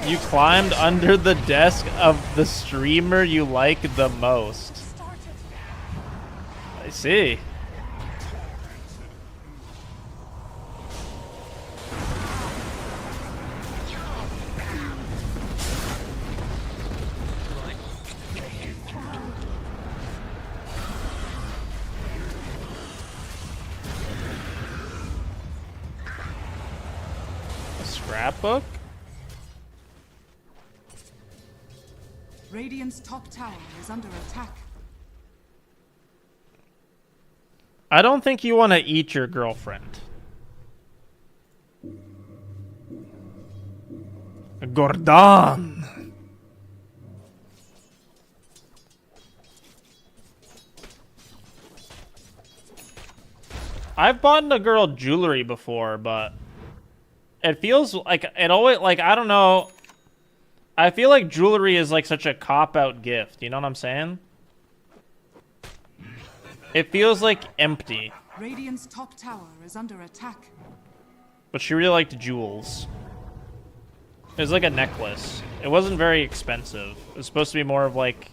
You climbed under the desk of the streamer you like the most. I see. A scrapbook? Radiant's top tower is under attack. I don't think you want to eat your girlfriend. Gordon. I've bought a girl jewelry before, but it feels like it always, like, I don't know. I feel like jewelry is like such a cop-out gift. You know what I'm saying? It feels like empty. Radiant's top tower is under attack. But she really liked jewels. It was like a necklace. It wasn't very expensive. It was supposed to be more of like...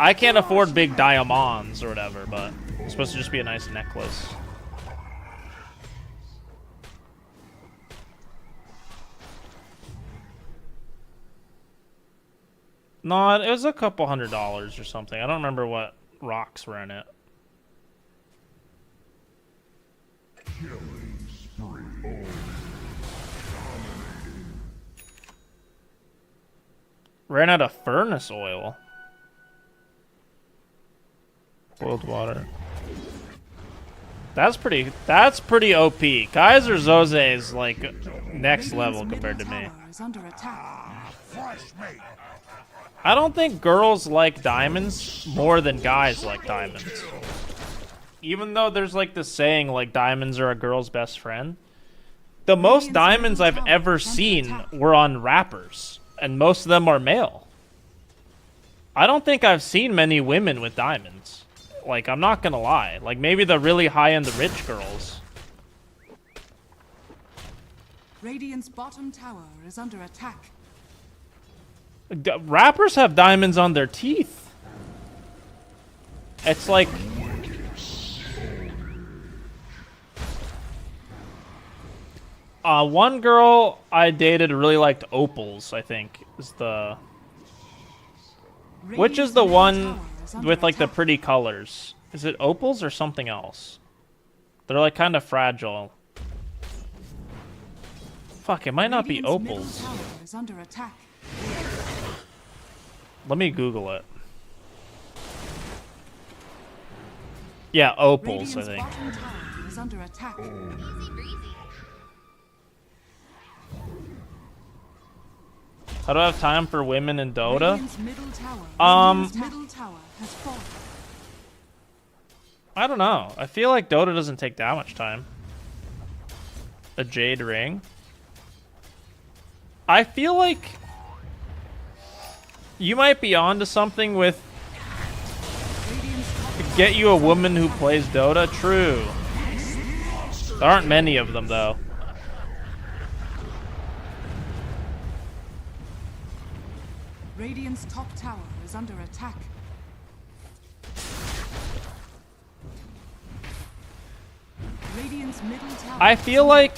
I can't afford big diamonds or whatever, but it's supposed to just be a nice necklace. No, it was a couple $100 or something. I don't remember what rocks were in it. Killing spree. Ran out of furnace oil. Boiled water. That's pretty OP. Kaiser Zoze is like next level compared to me. I don't think girls like diamonds more than guys like diamonds. Even though there's like this saying like diamonds are a girl's best friend. The most diamonds I've ever seen were on rappers, and most of them are male. I don't think I've seen many women with diamonds. Like, I'm not gonna lie. Like, maybe the really high-end rich girls. Radiant's bottom tower is under attack. Rappers have diamonds on their teeth. It's like... one girl I dated really liked opals, I think, is the... Which is the one with, like, the pretty colors? Is it opals or something else? They're, like, kind of fragile. Fuck, it might not be opals. Let me Google it. Yeah, opals, I think. How do I have time for women in Dota? I don't know. I feel like Dota doesn't take that much time. A jade ring. I feel like you might be onto something with get you a woman who plays Dota. True. There aren't many of them though. Radiant's top tower is under attack. Radiant's middle tower. I feel like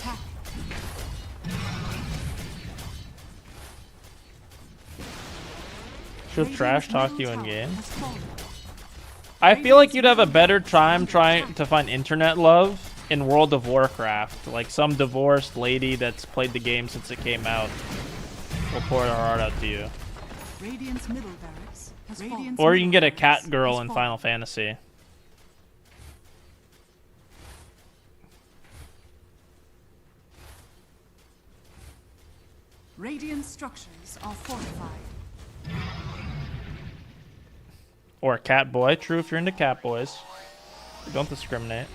she'll trash talk you in game. I feel like you'd have a better time trying to find internet love in World of Warcraft. Like some divorced lady that's played the game since it came out will pour her heart out to you. Radiant's middle barracks has fallen. Or you can get a cat girl in Final Fantasy. Radiant structures are fortified. Or a cat boy. True if you're into cat boys. Don't discriminate.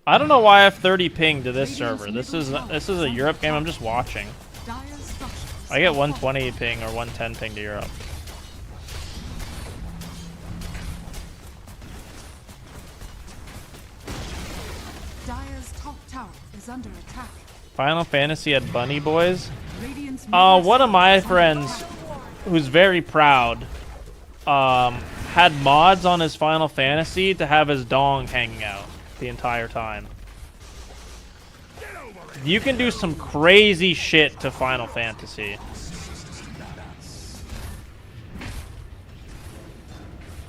I don't know why I have 30 ping to this server. This is a Europe game. I'm just watching. I get 120 ping or 110 ping to Europe. Dire's top tower is under attack. Final Fantasy had bunny boys. One of my friends, who's very proud, had mods on his Final Fantasy to have his dong hanging out the entire time. You can do some crazy shit to Final Fantasy.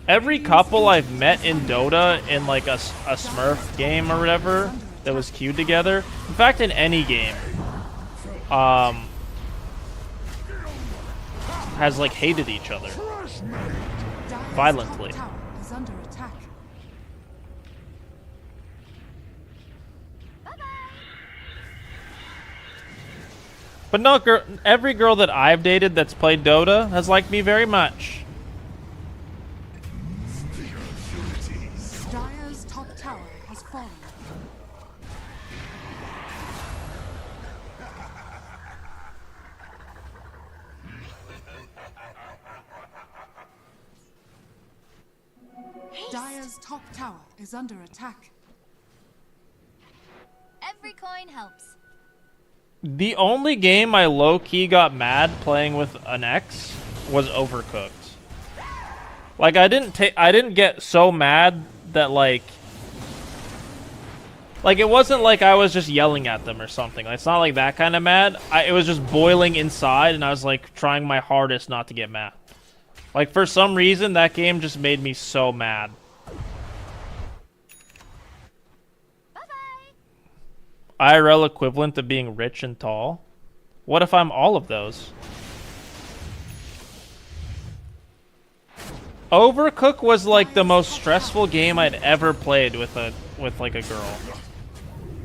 Every couple I've met in Dota in like a Smurf game or whatever that was queued together, in fact in any game, has like hated each other violently. Tower is under attack. But no, every girl that I've dated that's played Dota has liked me very much. Dire's top tower has fallen. Dire's top tower is under attack. Every coin helps. The only game I low-key got mad playing with an ex was Overcooked. Like I didn't get so mad that like it wasn't like I was just yelling at them or something. Like, it's not like that kind of mad. It was just boiling inside, and I was like trying my hardest not to get mad. Like for some reason that game just made me so mad. IRL equivalent of being rich and tall? What if I'm all of those? Overcooked was like the most stressful game I'd ever played with like a girl.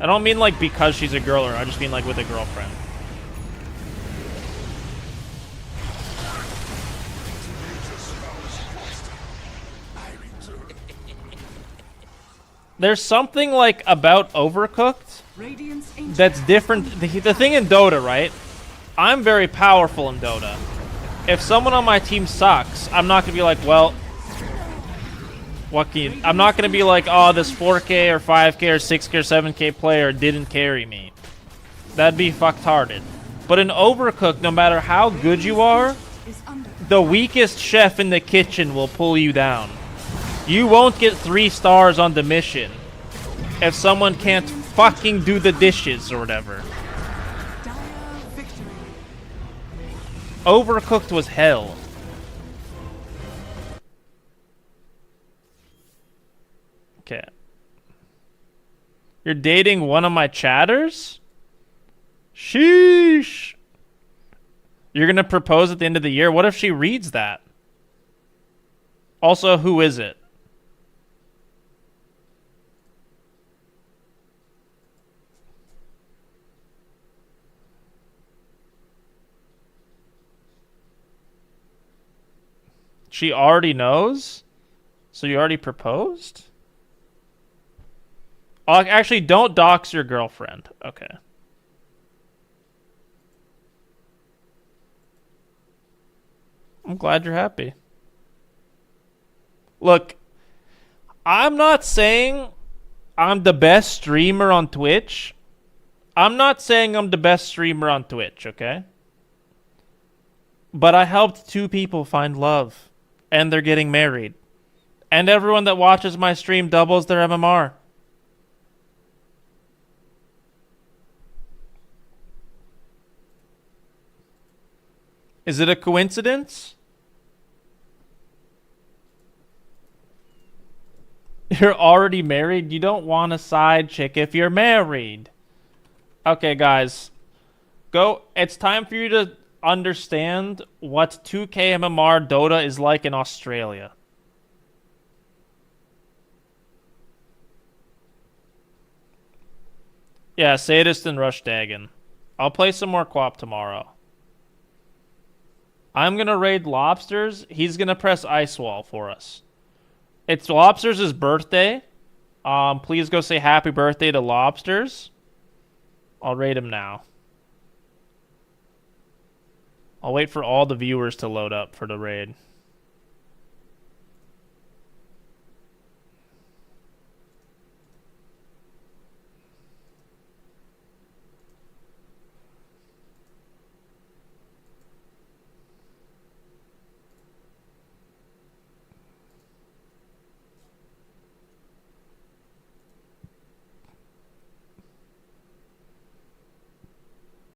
I don't mean like because she's a girl, or I just mean like with a girlfriend. There's something like about Overcooked that's different. The thing in Dota, right? I'm very powerful in Dota. If someone on my team sucks, I'm not gonna be like, well, what can you, I'm not gonna be like, oh, this 4K or 5K or 6K or 7K player didn't carry me. That'd be fucked-hearted. But in Overcooked, no matter how good you are, the weakest chef in the kitchen will pull you down. You won't get 3 stars on the mission if someone can't fucking do the dishes or whatever. Overcooked was hell. Okay. You're dating one of my chatters? Sheesh. You're gonna propose at the end of the year? What if she reads that? Also, who is it? She already knows? So you already proposed? Oh, actually, don't dox your girlfriend. Okay. I'm glad you're happy. Look, I'm not saying I'm the best streamer on Twitch. I'm not saying I'm the best streamer on Twitch, okay? But I helped 2 people find love. And they're getting married. And everyone that watches my stream doubles their MMR. Is it a coincidence? You're already married? You don't want a side chick if you're married. Okay, guys. Go. It's time for you to understand what 2K MMR Dota is like in Australia. Yeah, Sadist and Rush Dagon. I'll play some more co-op tomorrow. I'm gonna raid Lobsters. He's gonna press Ice Wall for us. It's Lobsters' birthday. Please go say happy birthday to Lobsters. I'll raid him now. I'll wait for all the viewers to load up for the raid.